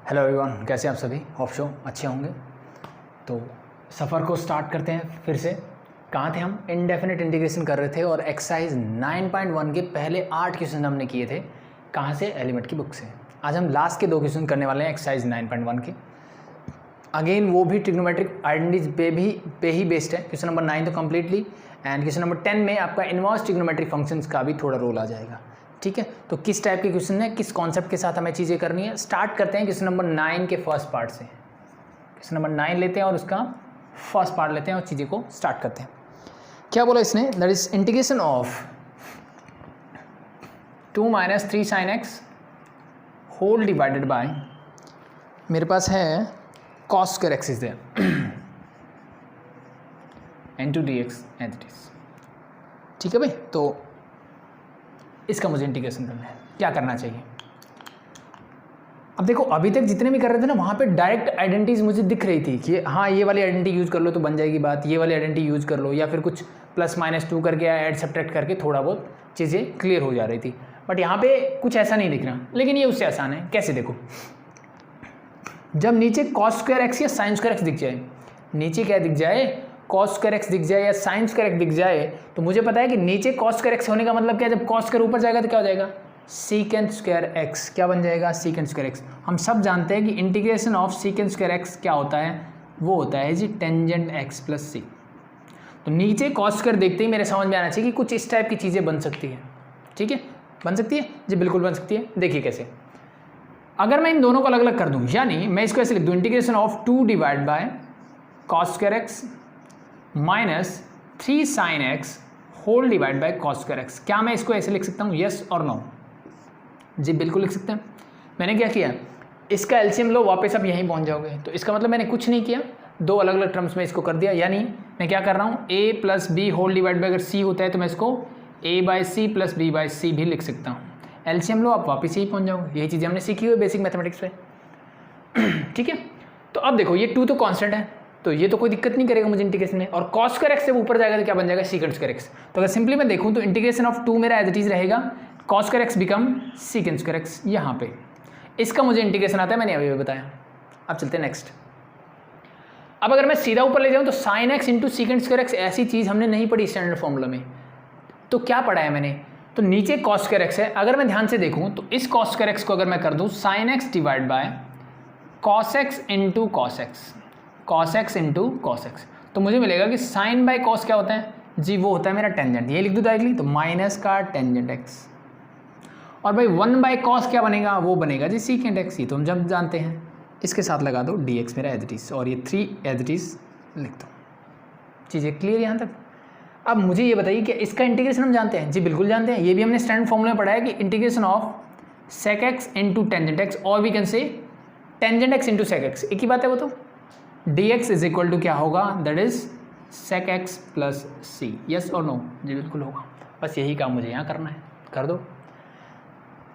Hello everyone, कैसे आप सभी? होप सो अच्छे होंगे। तो सफ़र को स्टार्ट करते हैं फिर से। कहाँ थे हम? इनडेफिनेट इंटीग्रेशन कर रहे थे और एक्सरसाइज 9.1 के पहले 8 क्वेश्चन हमने किए थे। कहाँ से? एलिमेंट की बुक से। आज हम लास्ट के 2 क्वेश्चन करने वाले हैं एक्सरसाइज 9.1 के। अगेन वो भी ट्रिग्नोमेट्रिक आइडेंटिटीज पे ही बेस्ड है। क्वेश्चन नंबर 9 तो कम्प्लीटली, एंड क्वेश्चन नंबर 10 में आपका इनवर्स ट्रिग्नोमेट्रिक फंक्शंस का भी थोड़ा रोल आ जाएगा। ठीक है, तो किस टाइप के क्वेश्चन है, किस कॉन्सेप्ट के साथ हमें चीज़ें करनी है, स्टार्ट करते हैं क्वेश्चन नंबर 9 के फर्स्ट पार्ट से। क्वेश्चन नंबर 9 लेते हैं और उसका फर्स्ट पार्ट लेते हैं और चीज़ें को स्टार्ट करते हैं। क्या बोला इसने? That is integration of 2 - 3 sin x whole divided by, मेरे पास है cos square x is there into dx as it is. ठीक है भाई, तो इसका मुझे इंटीग्रेशन करना है। क्या करना चाहिए? अब देखो, अभी तक जितने भी कर रहे थे ना, वहाँ पे डायरेक्ट आइडेंटिटीज मुझे दिख रही थी कि हाँ ये वाली आइडेंटिटी यूज़ कर लो तो बन जाएगी बात, ये वाली आइडेंटिटी यूज़ कर लो, या फिर कुछ +-2 करके या ऐड सब्ट्रैक्ट करके थोड़ा बहुत चीज़ें क्लियर हो जा रही थी। बट यहाँ पे कुछ ऐसा नहीं दिख रहा, लेकिन ये उससे आसान है। कैसे? देखो, जब नीचे cos square x या sin square x दिख जाए, नीचे क्या दिख जाए? cos square x दिख जाए या sin square x दिख जाए, तो मुझे पता है कि नीचे cos square x होने का मतलब क्या है? जब cos square ऊपर जाएगा तो क्या हो जाएगा? secant square x। क्या बन जाएगा? secant square x। हम सब जानते हैं कि integration of secant square x क्या होता है? वो होता है जी टेंजेंट x प्लस c। तो नीचे cos square देखते ही मेरे समझ में आना चाहिए कि कुछ इस टाइप की चीज़ें बन सकती है। ठीक है, बन सकती है जी, बिल्कुल बन सकती है। देखिए कैसे। अगर मैं इन दोनों को अलग अलग कर दूं, यानी मैं इसको ऐसे लिख दूं, integration of 2 divide by cos square x minus 3 sin x whole divide by cos square x। क्या मैं इसको ऐसे लिख सकता हूँ? यस और नो? जी बिल्कुल लिख सकते हैं। मैंने क्या किया, इसका एलसीएम लो, वापस आप यहीं पहुँच जाओगे। तो इसका मतलब मैंने कुछ नहीं किया, दो अलग अलग टर्म्स में इसको कर दिया। यानी मैं क्या कर रहा हूँ, a plus B whole divide by, अगर c होता है तो मैं इसको a by C plus B by C भी लिख सकता हूँ। एलसीएम लो, आप वापस यही पहुँच जाओगे। यही चीज़ें हमने सीखी हुई बेसिक मैथमेटिक्स पे। ठीक है, तो अब देखो, ये 2 तो कांस्टेंट है, तो ये तो कोई दिक्कत नहीं करेगा मुझे इंटीग्रेशन में। और cos square x जब ऊपर जाएगा तो क्या बन जाएगा? secant square x। तो अगर सिंपली मैं देखूँ तो इंटीग्रेशन ऑफ 2 मेरा एज इट इज रहेगा, cos square x become secant square x यहाँ पे। इसका मुझे इंटीग्रेशन आता है, मैंने अभी बताया। अब चलते हैं नेक्स्ट। अब अगर मैं सीधा ऊपर ले जाऊँ तो sin x into secant square x, ऐसी चीज़ हमने नहीं पढ़ी स्टैंडर्ड फॉर्मूला में। तो क्या पढ़ा है मैंने? तो नीचे cos square x है। अगर मैं ध्यान से देखूँ तो इस cos square x को अगर मैं कर दूँ sin x divide by cos x into cos x, cos x into cos x, तो मुझे मिलेगा कि साइन बाय कॉस क्या होता है जी? वो होता है मेरा टेंजेंट। ये लिख दूँ डायरेक्टली, तो माइनस का टेंजेंट x। और भाई 1 बाय कॉस क्या बनेगा? वो बनेगा जी सीकेंट x। ये तो हम जब जानते हैं। इसके साथ लगा दो dx मेरा एज इट इज, और ये 3 एज इट इज लिख दो। चीज़ें क्लियर यहाँ तक? अब मुझे ये बताइए कि इसका इंटीग्रेशन हम जानते हैं? जी बिल्कुल जानते हैं। ये भी हमने स्टैंडर्ड फॉर्मूला में पढ़ा है कि integration of sec x into tangent x, और we can say tangent x into sec x, एक ही बात है वो तो। dx इज इक्वल टू क्या होगा? That is sec x plus C. Yes और नो? जी बिल्कुल होगा। बस यही काम मुझे यहाँ करना है, कर दो।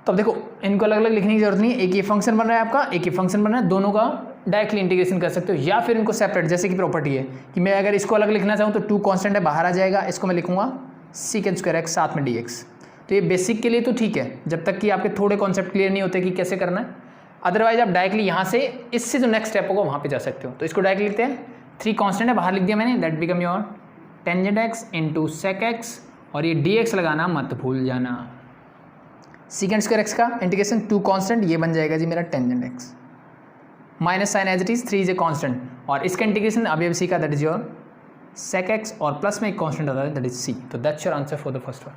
तब देखो, इनको अलग अलग लिखने की जरूरत नहीं है। एक ये फंक्शन बन रहा है आपका, एक ये फंक्शन बन रहा है, दोनों का डायरेक्टली इंटीग्रेशन कर सकते हो, या फिर इनको सेपरेट। जैसे कि प्रॉपर्टी है कि मैं अगर इसको अलग लिखना चाहूँ तो 2 कांस्टेंट है, बाहर आ जाएगा, इसको मैं लिखूंगा secant square x साथ में dx। तो ये बेसिक के लिए तो ठीक है, जब तक कि आपके थोड़े कॉन्सेप्ट क्लियर नहीं होते कि कैसे करना है। अदरवाइज आप डायरेक्टली यहाँ से, इससे जो नेक्स्ट स्टेप होगा वहाँ पे जा सकते हो। तो इसको डायरेक्टली लिखते हैं, 3 कांस्टेंट है, बाहर लिख दिया मैंने, that become your tangent x into sec X, और ये dx लगाना मत भूल जाना। secant square x का इंटीग्रेशन 2 कांस्टेंट, ये बन जाएगा जी मेरा tangent x, minus sine as it is 3 is a constant, और इसका इंटीग्रेशन अभी अभी सीखा, that is your sec X, और प्लस में एक कांस्टेंट आता है दैट इज c। तो that's your answer for the first one.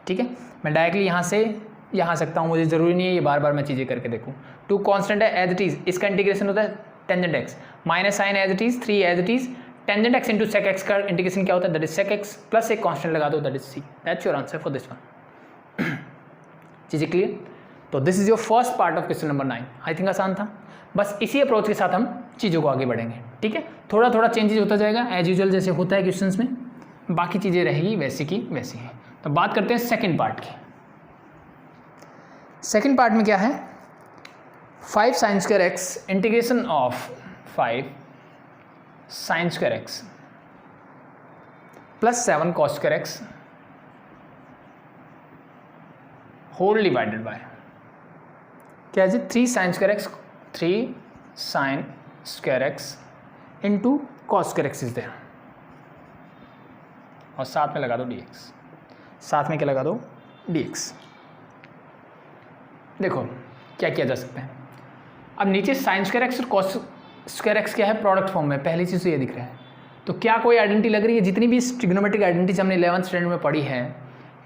ठीक है, मैं डायरेक्टली यहाँ से यहाँ सकता हूँ, मुझे ज़रूरी नहीं है ये बार बार मैं चीज़ें करके देखूँ। 2 कांस्टेंट है एज इट इज़, इसका इंटीग्रेशन होता है tangent x, minus sine as it is 3 as it is, tangent x into sec X का इंटीग्रेशन क्या होता है? That is sec X plus एक कांस्टेंट लगा दो, that is c। That's your answer for this one. चीज़ें clear? तो this is your first part of question number 9। I think आसान था। बस इसी अप्रोच के साथ हम चीज़ों को आगे बढ़ेंगे। ठीक है, थोड़ा थोड़ा चेंजेस होता जाएगा एज यूजुअल, जैसे होता है क्वेश्चंस में, बाकी चीज़ें रहेगी वैसी की वैसी हैं। तो बात करते हैं सेकेंड पार्ट की। सेकेंड पार्ट में क्या है? 5 sin square x integration of 5 sin square x plus 7 cos square x whole divided by क्या है जी? 3 sin square x 3 sin square x into cos square X is there, और साथ में लगा दो dx, साथ में क्या लगा दो dx। देखो क्या किया जा सकता है, अब नीचे साइन स्क्वायर एक्स और कॉस स्क्वायर एक्स क्या है, प्रोडक्ट फॉर्म में, पहली चीज़ तो ये दिख रहा है। तो क्या कोई आइडेंटिटी लग रही है, जितनी भी ट्रिग्नोमेट्रिक आइडेंटिटीज हमने 11th स्टैंडर्ड में पढ़ी है,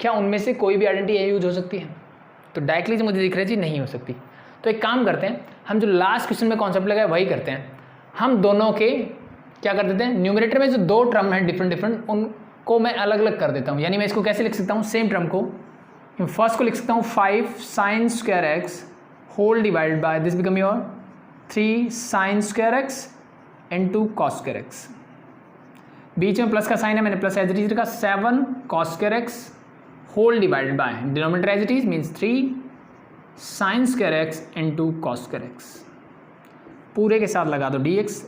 क्या उनमें से कोई भी आइडेंटिटी यही यूज हो सकती है? तो डायरेक्टली मुझे दिख रहा है जी नहीं हो सकती। तो एक काम करते हैं, हम जो लास्ट क्वेश्चन में कॉन्सेप्ट लगाए वही करते हैं, हम दोनों के क्या कर देते हैं, न्यूमरेटर में जो दो टर्म है डिफरेंट डिफरेंट, उनको मैं अलग अलग कर देता हूँ। यानी मैं इसको कैसे लिख सकता हूँ, सेम टर्म को, फर्स्ट को लिख सकता हूँ 5 sin square x whole divided by this become your 3 sin square x into cos square x, बीच में प्लस का साइन है, मैंने प्लस एज इट इज रखा, 7 cos square x whole divided by denominator as it is means 3 sin square x into cos square x, पूरे के साथ लगा दो dx।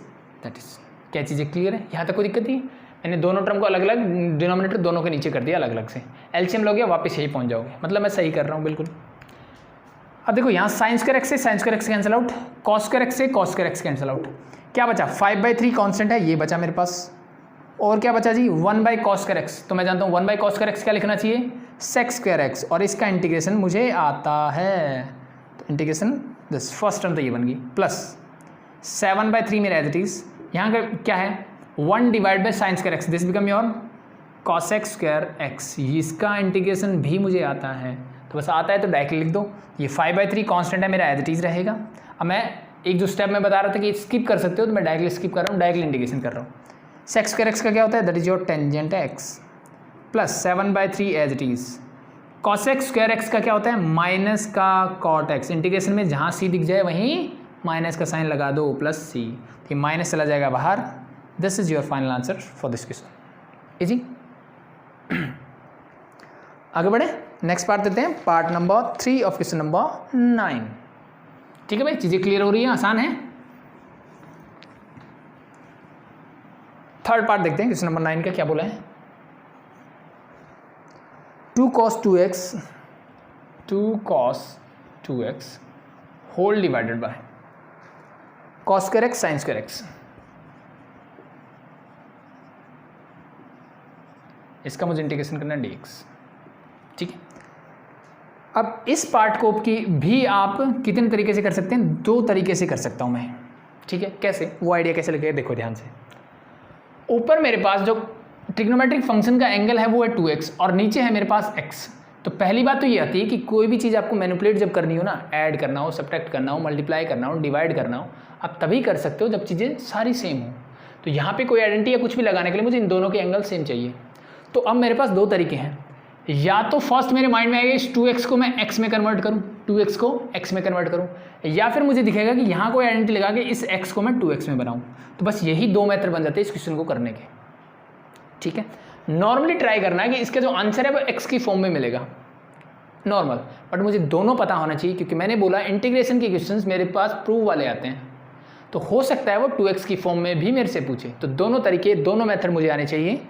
दैट इज, क्या चीज़ें क्लियर है? यहाँ तक कोई दिक्कत नहीं? मैंने दोनों टर्म को अलग अलग, डिनोमिनेटर दोनों के नीचे कर दिया अलग अलग से, एलसीएम लोगे वापस यही पहुँच जाओगे, मतलब मैं सही कर रहा हूँ बिल्कुल। अब देखो यहाँ साइन स्क्वायर एक्स से sine square x cancel out, cos square x से cos square x cancel out, क्या बचा 5/3 कांस्टेंट है, ये बचा मेरे पास, और क्या बचा जी 1/cos स्क्वायर एक्स। तो मैं जानता हूँ 1/cos स्क्वायर एक्स क्या लिखना चाहिए, sec स्क्वायर एक्स, और इसका इंटीग्रेशन मुझे आता है, तो इंटीग्रेशन दिस फर्स्ट टर्म तो ये बन गई, प्लस 7/3 मेरा एज इट इज, यहाँ का क्या है 1 divide by sign square x, this become your cos x square X, इसका इंटीग्रेशन भी मुझे आता है। तो बस आता है तो डायरेक्टली लिख दो, ये 5/3 कांस्टेंट है मेरा एज इट इज रहेगा। अब मैं एक जो स्टेप में बता रहा था कि स्किप कर सकते हो, तो मैं डायरेक्टली स्किप कर रहा हूँ, डायरेक्टली इंटीग्रेशन कर रहा हूँ। sec स्क्वायर एक्स का क्या होता है, that is your tangent X, plus 7/3 as it is, cos x square X का क्या होता है, माइनस का cot x, इंटीग्रेशन में जहाँ c दिख जाए वहीं माइनस का साइन लगा दो, प्लस c, ये माइनस चला जाएगा बाहर। This is your final answer for this question. Easy, आगे बढ़े, नेक्स्ट पार्ट देते हैं, part number 3 of question number 9। ठीक है भाई, चीज़ें क्लियर हो रही हैं, आसान है। थर्ड पार्ट देखते हैं क्वेश्चन नंबर 9 का क्या बोला है, 2 cos 2x whole divided by cos square X sine square X, इसका मुझे इंटीग्रेशन करना है dx। ठीक है, अब इस पार्ट को की भी आप कितने तरीके से कर सकते हैं, 2 तरीके से कर सकता हूं मैं। ठीक है, कैसे, वो आइडिया कैसे लगे देखो ध्यान से। ऊपर मेरे पास जो ट्रिग्नोमेट्रिक फंक्शन का एंगल है वो है 2x, और नीचे है मेरे पास x। तो पहली बात तो ये आती है कि कोई भी चीज़ आपको मैनिपुलेट जब करनी हो ना, ऐड करना हो, सब्ट्रैक्ट करना हो, मल्टीप्लाई करना हो, डिवाइड करना हो, आप तभी कर सकते हो जब चीज़ें सारी सेम हो। तो यहाँ पे कोई आइडेंटिटी या कुछ भी लगाने के लिए मुझे इन दोनों के एंगल सेम चाहिए। तो अब मेरे पास 2 तरीके हैं, या तो फर्स्ट मेरे माइंड में आएगा इस 2x को मैं x में कन्वर्ट करूँ, 2x को x में कन्वर्ट करूँ, या फिर मुझे दिखेगा कि यहाँ कोई आइडेंटिटी लगा के इस x को मैं 2x में बनाऊँ। तो बस यही 2 मेथड बन जाते हैं इस क्वेश्चन को करने के। ठीक है, नॉर्मली ट्राई करना है कि इसका जो आंसर है वो x की फॉर्म में मिलेगा नॉर्मल, बट मुझे दोनों पता होना चाहिए, क्योंकि मैंने बोला इंटीग्रेशन के क्वेश्चंस मेरे पास प्रूव वाले आते हैं, तो हो सकता है वो 2x की फॉर्म में भी मेरे से पूछे। तो दोनों तरीके, दोनों मेथड मुझे आने चाहिए।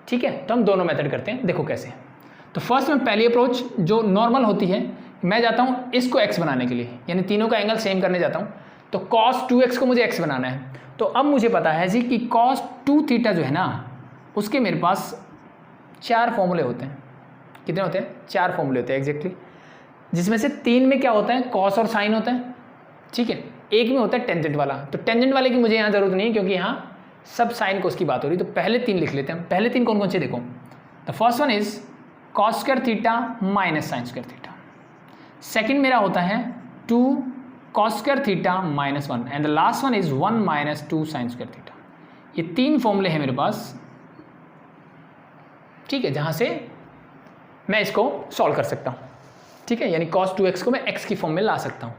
ठीक है, तो हम दोनों मेथड करते हैं, देखो कैसे। तो फर्स्ट में पहली अप्रोच जो नॉर्मल होती है, मैं जाता हूँ इसको x बनाने के लिए, यानी तीनों का एंगल सेम करने जाता हूँ। तो cos 2x को मुझे x बनाना है। तो अब मुझे पता है जी कि cos 2 थीटा जो है ना, उसके मेरे पास 4 फॉर्मूले होते हैं। कितने होते हैं? 4 फॉर्मूले होते हैं एग्जैक्टली, जिसमें से 3 में क्या होता है, cos और साइन होता है। ठीक है, एक में होता है टेंजेंट वाला। तो टेंजेंट वाले की मुझे यहाँ जरूरत नहीं है, क्योंकि यहाँ सब साइन कोस की बात हो रही। तो पहले 3 लिख लेते हैं। पहले 3 कौन कौन से देखो, the first one is cos square theta minus sign square theta. Second मेरा होता है 2 cos square theta minus 1, and the last one is 1 minus 2 sine square theta. ये 3 फॉर्मूले हैं मेरे पास। ठीक है, जहाँ से मैं इसको सॉल्व कर सकता हूँ। ठीक है, यानी cos 2x को मैं x की फॉर्म में ला सकता हूँ।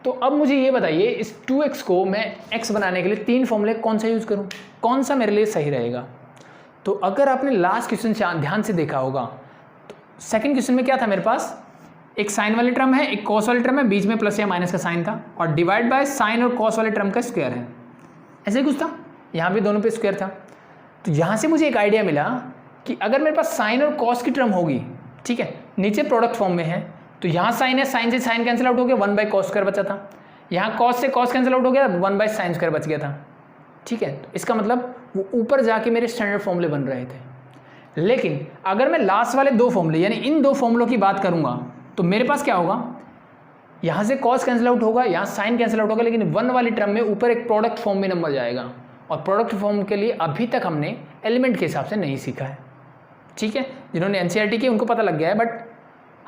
तो अब मुझे ये बताइए, इस 2x को मैं x बनाने के लिए 3 फॉर्मूले कौन सा यूज़ करूँ, कौन सा मेरे लिए सही रहेगा। तो अगर आपने लास्ट क्वेश्चन ध्यान से देखा होगा, तो सेकंड क्वेश्चन में क्या था, मेरे पास एक साइन वाली टर्म है, एक कॉस वाली टर्म है, बीच में प्लस या माइनस का साइन था, और डिवाइड बाय साइन और कॉस वाले टर्म का स्क्वायर है। ऐसे कुछ था, यहाँ भी दोनों पे स्क्वायर था। तो यहाँ से मुझे एक आइडिया मिला कि अगर मेरे पास साइन और कॉस की टर्म होगी, ठीक है, नीचे प्रोडक्ट फॉर्म में है, तो यहाँ साइन है, साइन से साइन कैंसिल आउट हो गया, 1/cos स्क्वायर बचा था। यहाँ कॉस से कॉस कैंसिल आउट हो गया, 1/sin² बच गया था। ठीक है, तो इसका मतलब वो ऊपर जाके मेरे स्टैंडर्ड फॉर्मूले बन रहे थे। लेकिन अगर मैं लास्ट वाले 2 फॉर्मूले यानी इन 2 फॉर्मूलों की बात करूंगा तो मेरे पास क्या होगा, यहाँ से कॉस कैंसिल आउट होगा, यहाँ साइन कैंसिल आउट होगा, लेकिन 1 वाली टर्म में ऊपर एक प्रोडक्ट फॉर्म में नंबर जाएगा, और प्रोडक्ट फॉर्म के लिए अभी तक हमने एलिमेंट के हिसाब से नहीं सीखा है। ठीक है, जिन्होंने एनसीईआरटी की उनको पता लग गया है, बट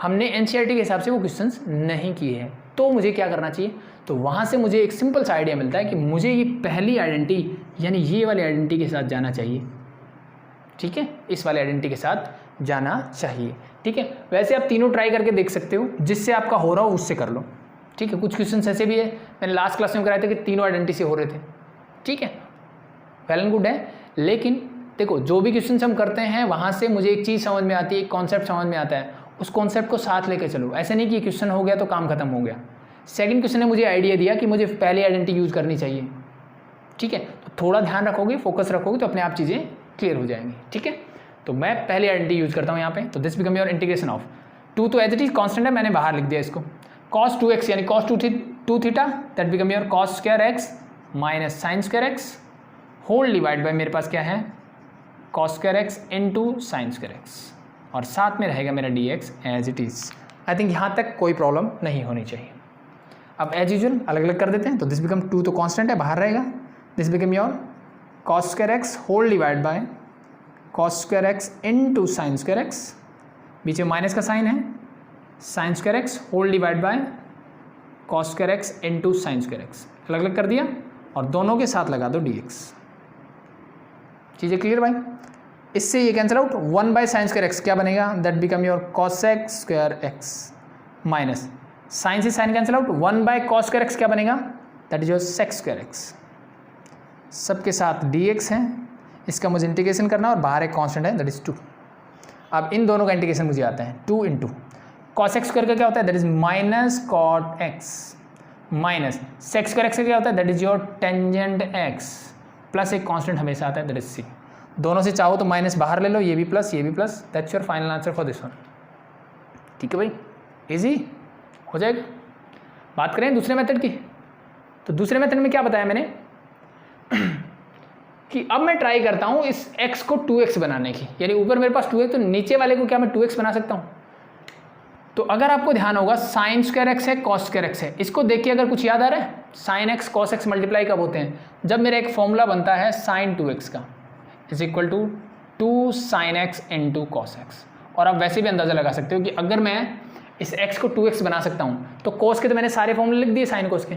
हमने एनसीईआरटी के हिसाब से वो क्वेश्चंस नहीं किए हैं। तो मुझे क्या करना चाहिए, तो वहाँ से मुझे एक सिंपल सा आइडिया मिलता है कि मुझे ये पहली आइडेंटिटी यानी ये वाली आइडेंटिटी के साथ जाना चाहिए। ठीक है, इस वाले आइडेंटिटी के साथ जाना चाहिए। ठीक है, वैसे आप तीनों ट्राई करके देख सकते हो, जिससे आपका हो रहा हो उससे कर लो। ठीक है, कुछ क्वेश्चन ऐसे भी है, मैंने लास्ट क्लास में कराए थे कि तीनों आइडेंटिटी से हो रहे थे। ठीक है, वेल एंड गुड है, लेकिन देखो जो भी क्वेश्चन हम करते हैं वहाँ से मुझे एक चीज़ समझ में आती है, एक कॉन्सेप्ट समझ में आता है, उस कॉन्सेप्ट को साथ लेके चलो। ऐसे नहीं कि क्वेश्चन हो गया तो काम खत्म हो गया। सेकंड क्वेश्चन ने मुझे आइडिया दिया कि मुझे पहली आइडेंटिटी यूज़ करनी चाहिए। ठीक है, तो थोड़ा ध्यान रखोगे, फोकस रखोगे तो अपने आप चीज़ें क्लियर हो जाएंगी। ठीक है, तो मैं पहली आइडेंटिटी यूज़ करता हूँ यहाँ पे। तो this become your integration of 2, तो एज इट इज कॉन्स्टेंट है, मैंने बाहर लिख दिया इसको। cos 2x यानी cos 2 theta, that become your cos² x minus sin² x whole divide by मेरे पास क्या है cos² x into sin² x, और साथ में रहेगा मेरा dx as it is. I think यहाँ तक कोई प्रॉब्लम नहीं होनी चाहिए। अब एज यूजुअल अलग अलग कर देते हैं। तो दिस बिकम 2 तो कांस्टेंट है, बाहर रहेगा। This become your cos² x whole divide by cos² x into sin² x, बीच में माइनस का साइन है, sin² x whole divide by cos² x into sin² x, अलग अलग कर दिया और दोनों के साथ लगा दो dx। चीज़ें क्लियर भाई? इससे ये कैंसिल आउट, 1/sin² x क्या बनेगा, that become your cosec² x minus sine से sine cancel out, 1/cos² x क्या बनेगा, that is your sec² x, सबके साथ dx है। इसका मुझे इंटीग्रेशन करना और बाहर एक कांस्टेंट है दैट इज 2। अब इन दोनों का इंटीग्रेशन मुझे आता है 2 इंटू cos(x² का क्या होता है, that is minus cot x minus sec² x का क्या होता है, that is your tangent x, plus एक कांस्टेंट हमेशा आता है दैट इज c। दोनों से चाहो तो माइनस बाहर ले लो, ये भी प्लस ये भी plus, that's your final answer for this one. ठीक है भाई, इजी हो जाएगा। बात करें दूसरे मेथड की, तो दूसरे मेथड में क्या बताया मैंने कि अब मैं ट्राई करता हूँ इस x को 2x बनाने की, यानी ऊपर मेरे पास 2x तो नीचे वाले को क्या मैं 2x बना सकता हूँ। तो अगर आपको ध्यान होगा sin² x है cos² x है, इसको देख के अगर कुछ याद आ रहा है, sin x cos x multiply कब होते हैं, जब मेरा एक फॉर्मूला बनता है sin 2x का is equal to 2 sin x into cos x। और आप वैसे भी अंदाज़ा लगा सकते हो कि अगर मैं इस x को 2x बना सकता हूँ तो cos के तो मैंने सारे फॉर्मूले लिख दिए, sin cos के,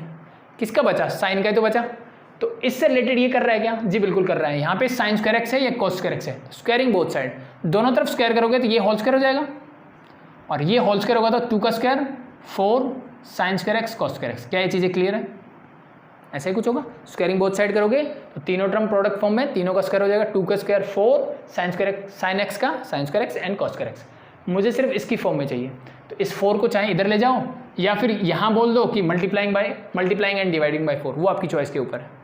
किसका बचा, sin का ही तो बचा। तो इससे रिलेटेड ये कर रहा है क्या, जी बिल्कुल कर रहा है। यहाँ पे sin² x है या cos² x है, स्क्वायरिंग बोथ साइड, दोनों तरफ स्क्वायर करोगे तो ये होल स्क्वायर हो जाएगा और ये होल स्क्वायर होगा तो 2 का square 4 sin² x cos² x। क्या ये चीज़ें क्लियर है? ऐसा ही कुछ होगा, स्क्वायरिंग बोथ साइड करोगे तो तीनों टर्म प्रोडक्ट फॉर्म में, तीनों का स्क्वायर हो जाएगा, 2 का स्क्वायर 4 sin x का sin² x and cos² x। मुझे सिर्फ इसकी फॉर्म में चाहिए, तो इस 4 को चाहे इधर ले जाओ या फिर यहाँ बोल दो कि मल्टीप्लाइंग एंड डिवाइडिंग बाय 4, वो आपकी चॉइस के ऊपर है।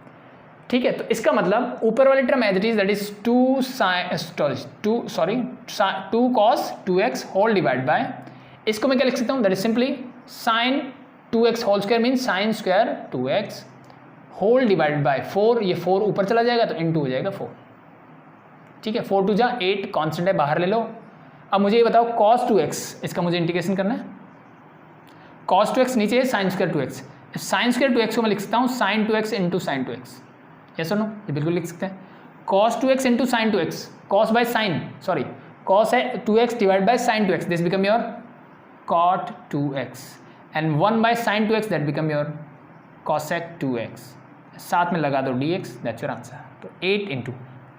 ठीक है, तो इसका मतलब ऊपर वाली term as it is that is 2 cos 2x whole divide by, इसको मैं क्या लिख सकता हूँ, that is simply sin 2x whole square mean sin² 2x whole divide by 4, ये 4 ऊपर चला जाएगा तो इंटू हो जाएगा 4। ठीक है, 4 2 जा 8, कॉन्स्टेंट है बाहर ले लो। अब मुझे ये बताओ cos 2x, इसका मुझे इंटीग्रेशन करना है, cos 2x नीचे है sin² 2x, sin² 2x को मैं लिख सकता हूँ sin 2x into sin 2x, yes और नो, ये बिल्कुल लिख सकते हैं। cos 2x into sin 2x, cos by sine, sorry cos है 2x divide by sin 2x, this become your cot 2x and 1 by sin 2x that become your cosec 2x, साथ में लगा दो dx, दैट्स योर आंसर। तो 8 into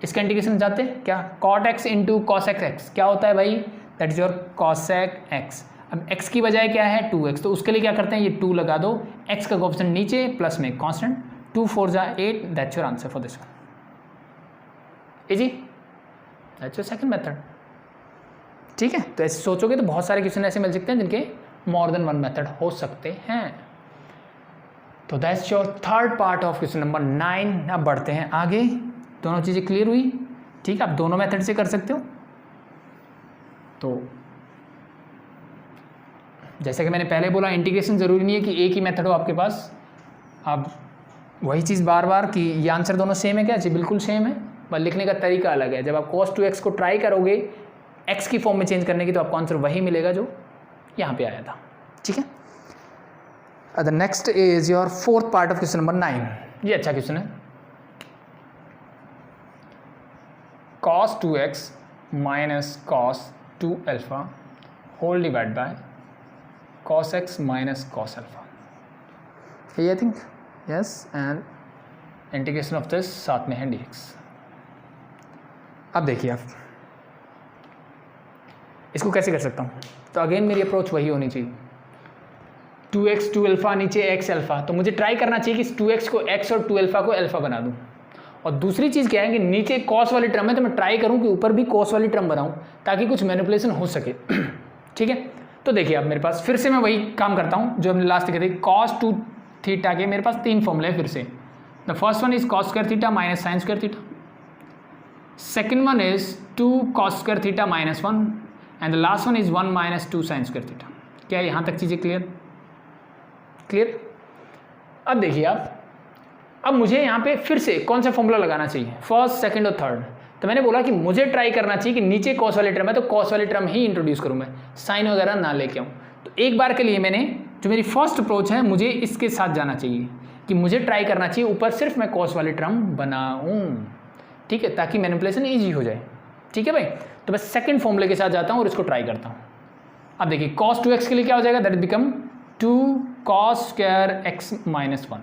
इसका integration जाते हैं क्या, cot x into cosec x क्या होता है भाई, that is your cosec x। अब x की बजाय क्या है 2x, तो उसके लिए क्या करते हैं, ये 2 लगा दो, x का कोएफिशिएंट नीचे प्लस में कांस्टेंट, 2 4 जा 8, that's your answer for this one. Easy, that's your second method. ठीक है, तो ऐसे सोचोगे तो बहुत सारे क्वेश्चन ऐसे मिल सकते हैं जिनके मोर देन वन मेथड हो सकते हैं। तो that's your third part of question number 9। अब बढ़ते हैं आगे, दोनों चीज़ें क्लियर हुई? ठीक है, आप दोनों मेथड से कर सकते हो। तो जैसे कि मैंने पहले बोला, इंटीग्रेशन ज़रूरी नहीं है कि एक ही मेथड हो आपके पास, अब वही चीज़ बार बार कि ये आंसर दोनों सेम है क्या? जी बिल्कुल सेम है, पर लिखने का तरीका अलग है। जब आप cos 2x को ट्राई करोगे x की फॉर्म में चेंज करने की तो आपको आंसर वही मिलेगा जो यहाँ पे आया था। ठीक है, the next is your fourth part of question number 9। ये अच्छा क्वेश्चन है। cos 2x minus cos 2 alpha whole divide by cos x minus cos alpha. I think yes, and integration of this साथ में है dx। अब देखिए आप इसको कैसे कर सकता हूँ। तो अगेन मेरी अप्रोच वही होनी चाहिए, 2x 2 अल्फा नीचे x अल्फा। तो मुझे ट्राई करना चाहिए कि 2x को x और 2 अल्फा को अल्फा बना दूँ। और दूसरी चीज़ क्या है कि नीचे cos वाली टर्म है तो मैं ट्राई करूँ कि ऊपर भी cos वाली टर्म बनाऊँ ताकि कुछ मैनिपुलेशन हो सके। ठीक है, तो देखिए अब मेरे पास फिर से मैं वही काम करता हूँ जो हमने लास्ट लिखे थे। cos 2 थीटा के मेरे पास 3 फॉर्मूले हैं फिर से। The first one is cos square theta minus sign square theta, second one is 2 cos square theta minus 1 and the last one is 1 minus 2 sine square theta. क्या यहाँ तक चीज़ें क्लियर? क्लियर। अब देखिए आप, अब मुझे यहाँ पे फिर से कौन सा फॉर्मूला लगाना चाहिए, फर्स्ट सेकंड और थर्ड। तो मैंने बोला कि मुझे ट्राई करना चाहिए कि नीचे cos वाली टर्म है तो cos वाली टर्म ही इंट्रोड्यूस करूँ, मैं साइन वगैरह ना लेके आऊँ। तो एक बार के लिए मैंने जो मेरी फर्स्ट अप्रोच है मुझे इसके साथ जाना चाहिए कि मुझे ट्राई करना चाहिए ऊपर सिर्फ मैं cos वाली टर्म बनाऊँ। ठीक है, ताकि मैनिपुलेशन ईजी हो जाए। ठीक है भाई, तो मैं सेकंड फॉर्मूले के साथ जाता हूँ और इसको ट्राई करता हूँ। अब देखिए cos 2x के लिए क्या हो जाएगा, that become 2 cos square x minus 1,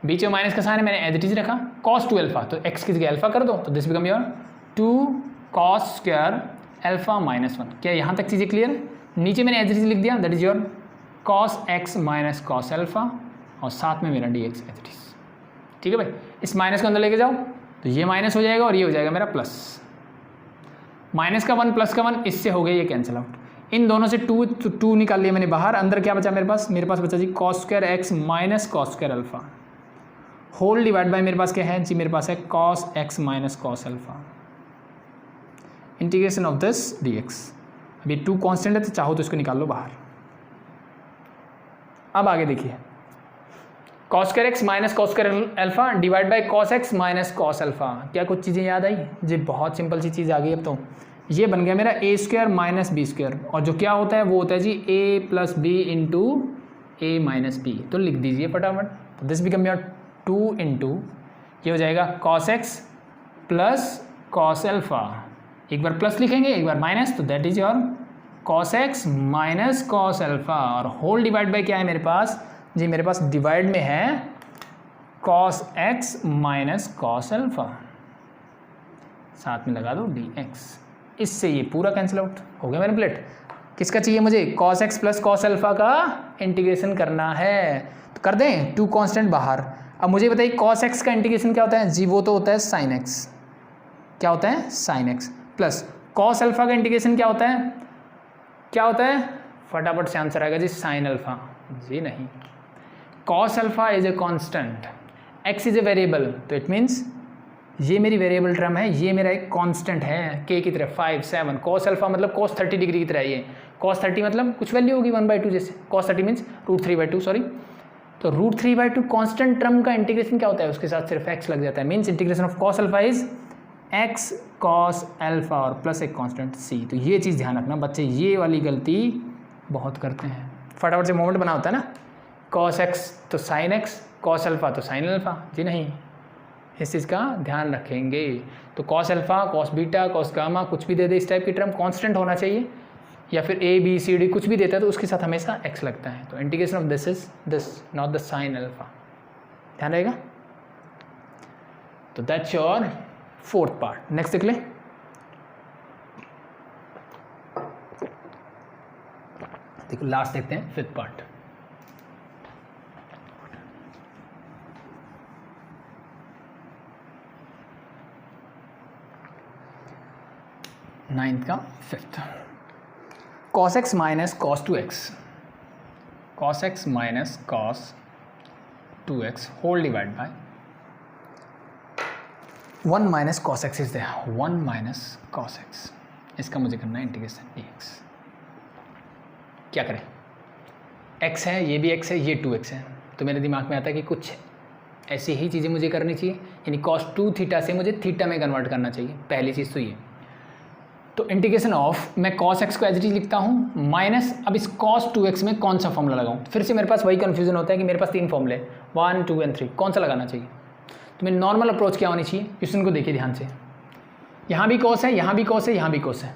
बीच में माइनस का साइन है, मैंने एज इट इज रखा। cos 2 अल्फा तो x की जगह अल्फा कर दो, तो this become your 2 cos square alpha minus 1। क्या यहाँ तक चीज़ें क्लियर है? नीचे मैंने एज इट इज लिख दिया, that is your cos x minus cos alpha और साथ में मेरा dx एज इट इज। ठीक है भाई, इस माइनस को अंदर लेके जाओ तो ये माइनस हो जाएगा और ये हो जाएगा मेरा प्लस। माइनस का 1 प्लस का 1 इससे हो गया ये कैंसिल आउट। इन दोनों से 2 निकाल लिया मैंने बाहर। अंदर क्या बचा मेरे पास? मेरे पास बचा जी cos square x minus cos square alpha whole divide by मेरे पास क्या है जी, मेरे पास है cos x minus cos alpha integration of this dx। अभी 2 कांस्टेंट है तो चाहो तो इसको निकाल लो बाहर। अब आगे देखिए, cos square x minus cos square alpha divide by cos x minus cos alpha. क्या कुछ चीज़ें याद आई जी? बहुत सिंपल सी चीज़ आ गई। अब तो ये बन गया मेरा a square minus B square, और जो क्या होता है वो होता है जी a plus B into A minus B. तो लिख दीजिए फटाफट। तो दिस बिकम योर 2 इंटू ये हो जाएगा cos x plus cos alpha. एक बार प्लस लिखेंगे एक बार माइनस, तो that is your cos x minus cos alpha और होल डिवाइड बाय क्या है मेरे पास जी? मेरे पास डिवाइड में है cos x minus cos alpha, साथ में लगा दो dx। इससे ये पूरा कैंसिल आउट हो गया मेरा प्लेट। किसका चाहिए मुझे? cos x plus cos alpha का इंटीग्रेशन करना है, तो कर दें। 2 कांस्टेंट बाहर। अब मुझे बताइए cos x का इंटीग्रेशन क्या होता है जी? वो तो होता है sin x। क्या होता है? sin x plus cos alpha का इंटीग्रेशन क्या होता है? क्या होता है? फटाफट से आंसर आएगा जी sin अल्फा। जी नहीं, cos alpha is a constant, x is a variable, तो इट मीन्स ये मेरी वेरिएबल टर्म है, ये मेरा एक कांस्टेंट है k की तरह 5 7। cos अल्फा मतलब cos 30 डिग्री की तरह है ये। cos 30 मतलब कुछ वैल्यू होगी 1/2 जैसे। cos 30 means √3/2 sorry. तो √3/2 कांस्टेंट टर्म का इंटीग्रेशन क्या होता है? उसके साथ सिर्फ x लग जाता है। Means integration of cos alpha is x cos alpha और प्लस एक कांस्टेंट c। तो ये चीज़ ध्यान रखना बच्चे, ये वाली गलती बहुत करते हैं। फटाफट से मोमेंट बना होता है ना, cos x तो sin x, cos अल्फा तो sin अल्फा। जी नहीं, इस चीज़ का ध्यान रखेंगे। तो cos alpha, cos beta, cos gamma कुछ भी दे दे इस टाइप की टर्म कांस्टेंट होना चाहिए, या फिर a b c d कुछ भी देता है तो उसके साथ हमेशा x लगता है। तो integration of this is this, not the sin alpha. ध्यान रहेगा। तो that's your fourth part. Next देख ले। देखो लास्ट देखते हैं फिफ्थ पार्ट। नाइन्थ का fifth, cos x minus cos 2x, cos x minus cos 2x whole divide by 1 minus cos x is there, 1 minus cos x। इसका मुझे करना है इंटीग्रेशन dx। क्या करें? x है, ये भी x है, ये 2x है, तो मेरे दिमाग में आता है कि कुछ ऐसी ही चीज़ें मुझे करनी चाहिए, यानी cos 2 थीटा से मुझे थीटा में कन्वर्ट करना चाहिए, पहली चीज़ तो ये। तो इंटीग्रेशन ऑफ, मैं cos x को एज इट इज लिखता हूँ माइनस, अब इस cos 2x में कौन सा फॉर्मूला लगाऊँ, फिर से मेरे पास वही कन्फ्यूजन होता है कि मेरे पास 3 फॉर्मूले 1 2 एंड 3, कौन सा लगाना चाहिए। तो मेरी नॉर्मल अप्रोच क्या होनी चाहिए, क्वेश्चन को देखिए ध्यान से, यहाँ भी cos है, यहाँ भी cos है, यहाँ भी cos है,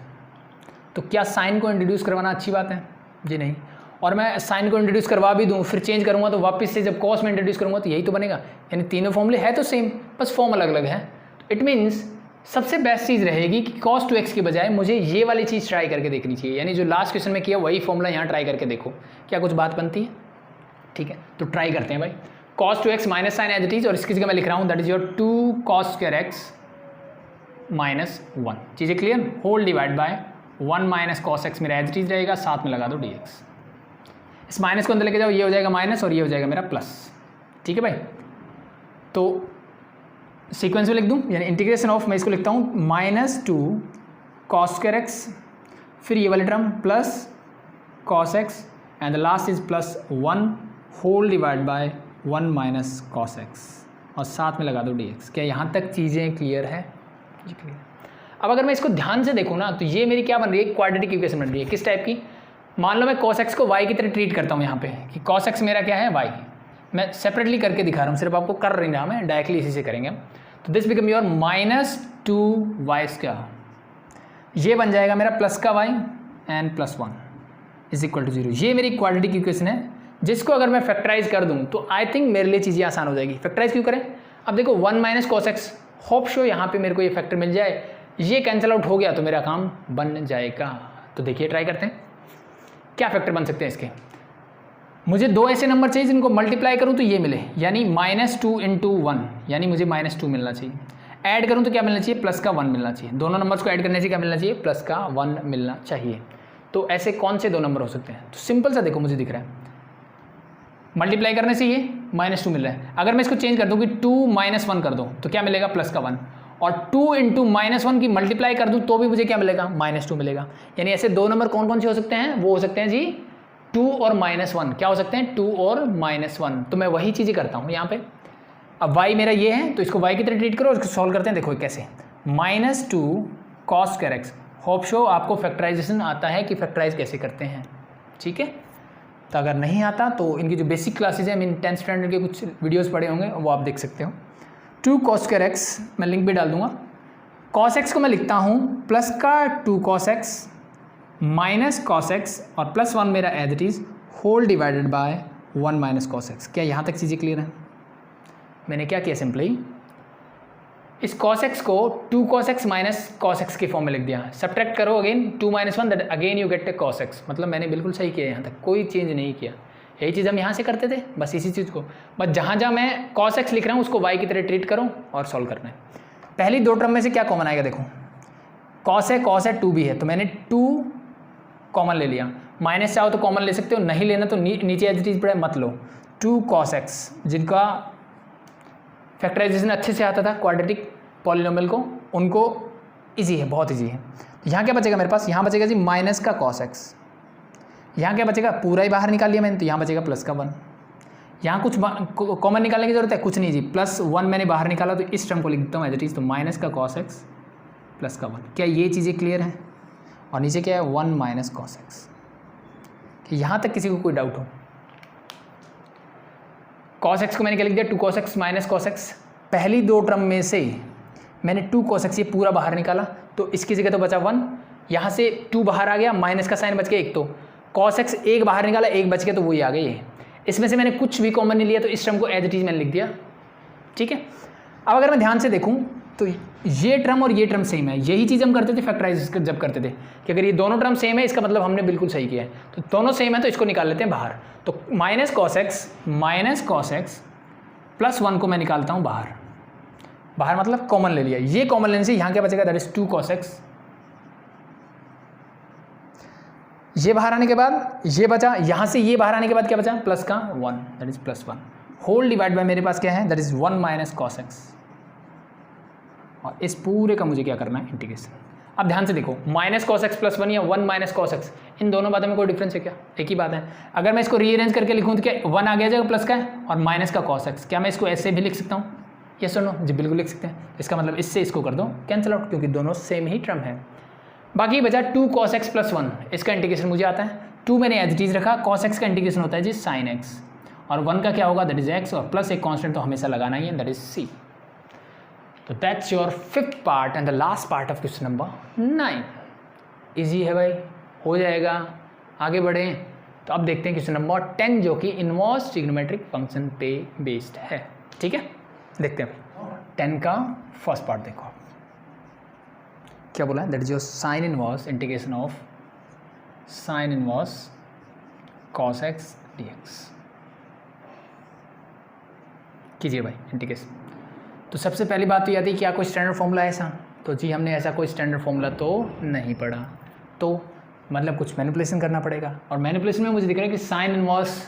तो क्या साइन को इंट्रोड्यूस करवाना अच्छी बात है? जी नहीं। और मैं साइन को इंट्रोड्यूस करवा भी दूँ, फिर चेंज करूँगा तो वापस से जब cos में इंट्रोड्यूस करूँगा तो यही तो बनेगा, यानी तीनों फॉर्मूले है तो सेम, बस फॉर्म अलग अलग है। तो इट मीन्स सबसे बेस्ट चीज़ रहेगी कि cos 2x की बजाय मुझे ये वाली चीज़ ट्राई करके देखनी चाहिए, यानी जो लास्ट क्वेश्चन में किया वही फॉर्मूला यहाँ ट्राई करके देखो, क्या कुछ बात बनती है? ठीक है, तो ट्राई करते हैं भाई। cos 2x minus sine as it is, और इसकी जगह मैं लिख रहा हूँ that is your 2 cos square x minus 1, चीज़ें clear? Whole divide by 1 minus cos x मेरा एज इट इज रहेगा, साथ में लगा दो dx, इस माइनस को अंदर लेके जाओ, ये हो जाएगा माइनस और ये हो जाएगा मेरा प्लस। ठीक है भाई, तो सीक्वेंस में लिख दूँ, यानी इंटीग्रेशन ऑफ, मैं इसको लिखता हूँ माइनस 2 cos स्क्वायर x, फिर ये वाली term plus cos x and the last is plus 1 whole divide by 1 minus cos x, और साथ में लगा दो dx। क्या यहाँ तक चीज़ें क्लियर है? जी क्लियर। अब अगर मैं इसको ध्यान से देखूँ ना, तो ये मेरी क्या बन रही है, क्वाड्रेटिक इक्वेशन बन रही है। किस टाइप की? मान लो मैं cos x को y की तरह ट्रीट करता हूँ यहाँ पे, कि cos x मेरा क्या है, y। मैं सेपरेटली करके दिखा रहा हूँ, सिर्फ आपको कर रही ना, मैं डायरेक्टली इसी से करेंगे। तो this become your minus 2y square, ये बन जाएगा मेरा प्लस का y and plus 1 is equal to 0। ये मेरी क्वाड्रेटिक इक्वेशन है, जिसको अगर मैं फैक्टराइज कर दूँ तो आई थिंक मेरे लिए चीज़ें आसान हो जाएगी। फैक्टराइज क्यों करें? अब देखो 1 minus cos x, hope show यहाँ पे मेरे को ये फैक्टर मिल जाए, ये कैंसिल आउट हो गया तो मेरा काम बन जाएगा। तो देखिए ट्राई करते हैं क्या फैक्टर बन सकते हैं इसके। मुझे दो ऐसे नंबर चाहिए जिनको मल्टीप्लाई करूं तो ये मिले, यानी -2 इंटू 1, यानी मुझे -2 मिलना चाहिए। ऐड करूं तो क्या मिलना चाहिए, प्लस का 1 मिलना चाहिए। दोनों नंबर्स को ऐड करने से क्या मिलना चाहिए, प्लस का 1 मिलना चाहिए। तो ऐसे कौन से दो नंबर हो सकते हैं? तो सिंपल सा देखो, मुझे दिख रहा है मल्टीप्लाई करने से ये -2 मिल रहा है। अगर मैं इसको चेंज कर दूँ कि 2 - 1 कर दो तो क्या मिलेगा, प्लस का 1, और 2 इंटू -1 की मल्टीप्लाई कर दूँ तो भी मुझे क्या मिलेगा, -2 मिलेगा। यानी ऐसे दो नंबर कौन कौन से हो सकते हैं, वो हो सकते हैं जी 2 और -1। क्या हो सकते हैं, 2 और -1। तो मैं वही चीज़ें करता हूँ यहाँ पे। अब y मेरा ये है तो इसको y की तरह ट्रीट करो, इसको सॉल्व करते हैं। देखो कैसे, -2 cos square x। Hope show आपको फैक्टराइजेशन आता है कि फैक्टराइज कैसे करते हैं, ठीक है। तो अगर नहीं आता तो इनकी जो बेसिक क्लासेज हैं, मीन 10th स्टैंडर्ड के कुछ वीडियोस पढ़े होंगे, वो आप देख सकते हो। 2 cos स्क्वायर x, मैं लिंक भी डाल दूंगा। cos x को मैं लिखता हूँ प्लस का 2 cos x minus cos x और प्लस 1 मेरा as it is whole divided by 1 minus cos x। क्या यहाँ तक चीज़ें क्लियर हैं? मैंने क्या किया, सिंपली इस cos x को 2 cos x minus cos x के फॉर्म में लिख दिया। सब्ट्रैक्ट करो again 2 - 1 that again you get A cos x। मतलब मैंने बिल्कुल सही किया, यहाँ तक कोई चेंज नहीं किया। यही चीज़ हम यहाँ से करते थे, बस इसी चीज़ को, बस जहाँ जहाँ मैं cos x लिख रहा हूँ उसको y की तरह ट्रीट करो और सॉल्व करना है। पहली दो टर्म में से क्या कॉमन आएगा, देखो cos है 2 भी है, तो मैंने 2 कॉमन ले लिया। माइनस चाहो तो कॉमन ले सकते हो, नहीं लेना तो नीचे एज इट इज पड़े मत लो। 2 cos x, जिनका फैक्टराइजेशन अच्छे से आता था क्वाड्रेटिक पॉलिनोमियल को, उनको इजी है, बहुत इजी है। तो यहाँ क्या बचेगा मेरे पास, यहाँ बचेगा जी माइनस का cos x। यहाँ क्या बचेगा, पूरा ही बाहर निकाल लिया मैंने, तो यहाँ बचेगा प्लस का 1। यहाँ कुछ कॉमन निकालने की जरूरत है, कुछ नहीं जी, प्लस 1 मैंने बाहर निकाला तो इस टर्म को लिख देता हूँ एज इट इज। तो माइनस का cos x प्लस का 1। क्या ये चीज़ें क्लियर हैं? और नीचे क्या है, 1 माइनस cos x। कि यहाँ तक किसी को कोई डाउट हो? cos x को मैंने क्या लिख दिया, 2 cos x minus cos x। पहली दो टर्म में से मैंने 2 cos x ये पूरा बाहर निकाला, तो इसकी जगह तो बचा 1, यहाँ से 2 बाहर आ गया, माइनस का साइन बच गया एक, तो cos x एक बाहर निकाला, एक बच गया, तो वही आ गई ये। इसमें से मैंने कुछ भी कॉमन नहीं लिया, तो इस टर्म को एज इट इज मैंने लिख दिया, ठीक है। अब अगर मैं ध्यान से देखूँ तो ये टर्म और ये टर्म सेम है। यही चीज़ हम करते थे फैक्टराइज जब करते थे, कि अगर ये दोनों टर्म सेम है इसका मतलब हमने बिल्कुल सही किया है। तो दोनों सेम है तो इसको निकाल लेते हैं बाहर। तो माइनस cos x प्लस 1 को मैं निकालता हूँ बाहर। बाहर मतलब कॉमन ले लिया, ये कॉमन लेने से यहाँ क्या बचेगा, दैट इज 2 cos x। ये बाहर आने के बाद ये बचा, यहाँ से ये बाहर आने के बाद क्या बचा, प्लस का 1, that is plus 1 whole divide by मेरे पास क्या है, that is 1 minus cos x। और इस पूरे का मुझे क्या करना है, इंटीग्रेशन। अब ध्यान से देखो, माइनस कॉस एक्स प्लस 1 या 1 माइनस कॉस एक्स, इन दोनों बातों में कोई डिफरेंस है क्या? एक ही बात है। अगर मैं इसको रीअरेंज करके लिखूँ तो क्या 1 आ गया जाएगा प्लस का है और माइनस का कॉस एक्स, क्या मैं इसको ऐसे भी लिख सकता हूँ? यस और नो? जी बिल्कुल लिख सकते हैं। इसका मतलब इससे इसको कर दो कैंसिल आउट, क्योंकि दोनों सेम ही टर्म है। बाकी बचा 2 cos x प्लस 1, इसका इंटीग्रेशन मुझे आता है। 2 मैंने एज इट इज रखा, cos x का इंटीग्रेशन होता है जी sin x, और 1 का क्या होगा, दैट इज x, और प्लस एक कांस्टेंट तो हमेशा लगाना ही है, दैट इज c। तो that's your 5th part and the last part of question number 9। Easy है भाई, हो जाएगा। आगे बढ़ें तो अब देखते हैं क्वेश्चन नंबर 10 जो कि इनवर्स ट्रिग्नोमेट्रिक फंक्शन पे बेस्ड है। ठीक है, देखते हैं 10 का फर्स्ट पार्ट। देखो क्या बोला है, that is your sine inverse integration of sine inverse cos x dx। कीजिए भाई इंटीग्रेशन। तो सबसे पहली बात तो ये आती है क्या कोई स्टैंडर्ड फॉर्मूला है ऐसा? तो जी हमने ऐसा कोई स्टैंडर्ड फॉर्मूला तो नहीं पढ़ा, तो मतलब कुछ मैनिपुलेशन करना पड़ेगा। और मैनिपुलेशन में मुझे दिख रहा है कि साइन इनवर्स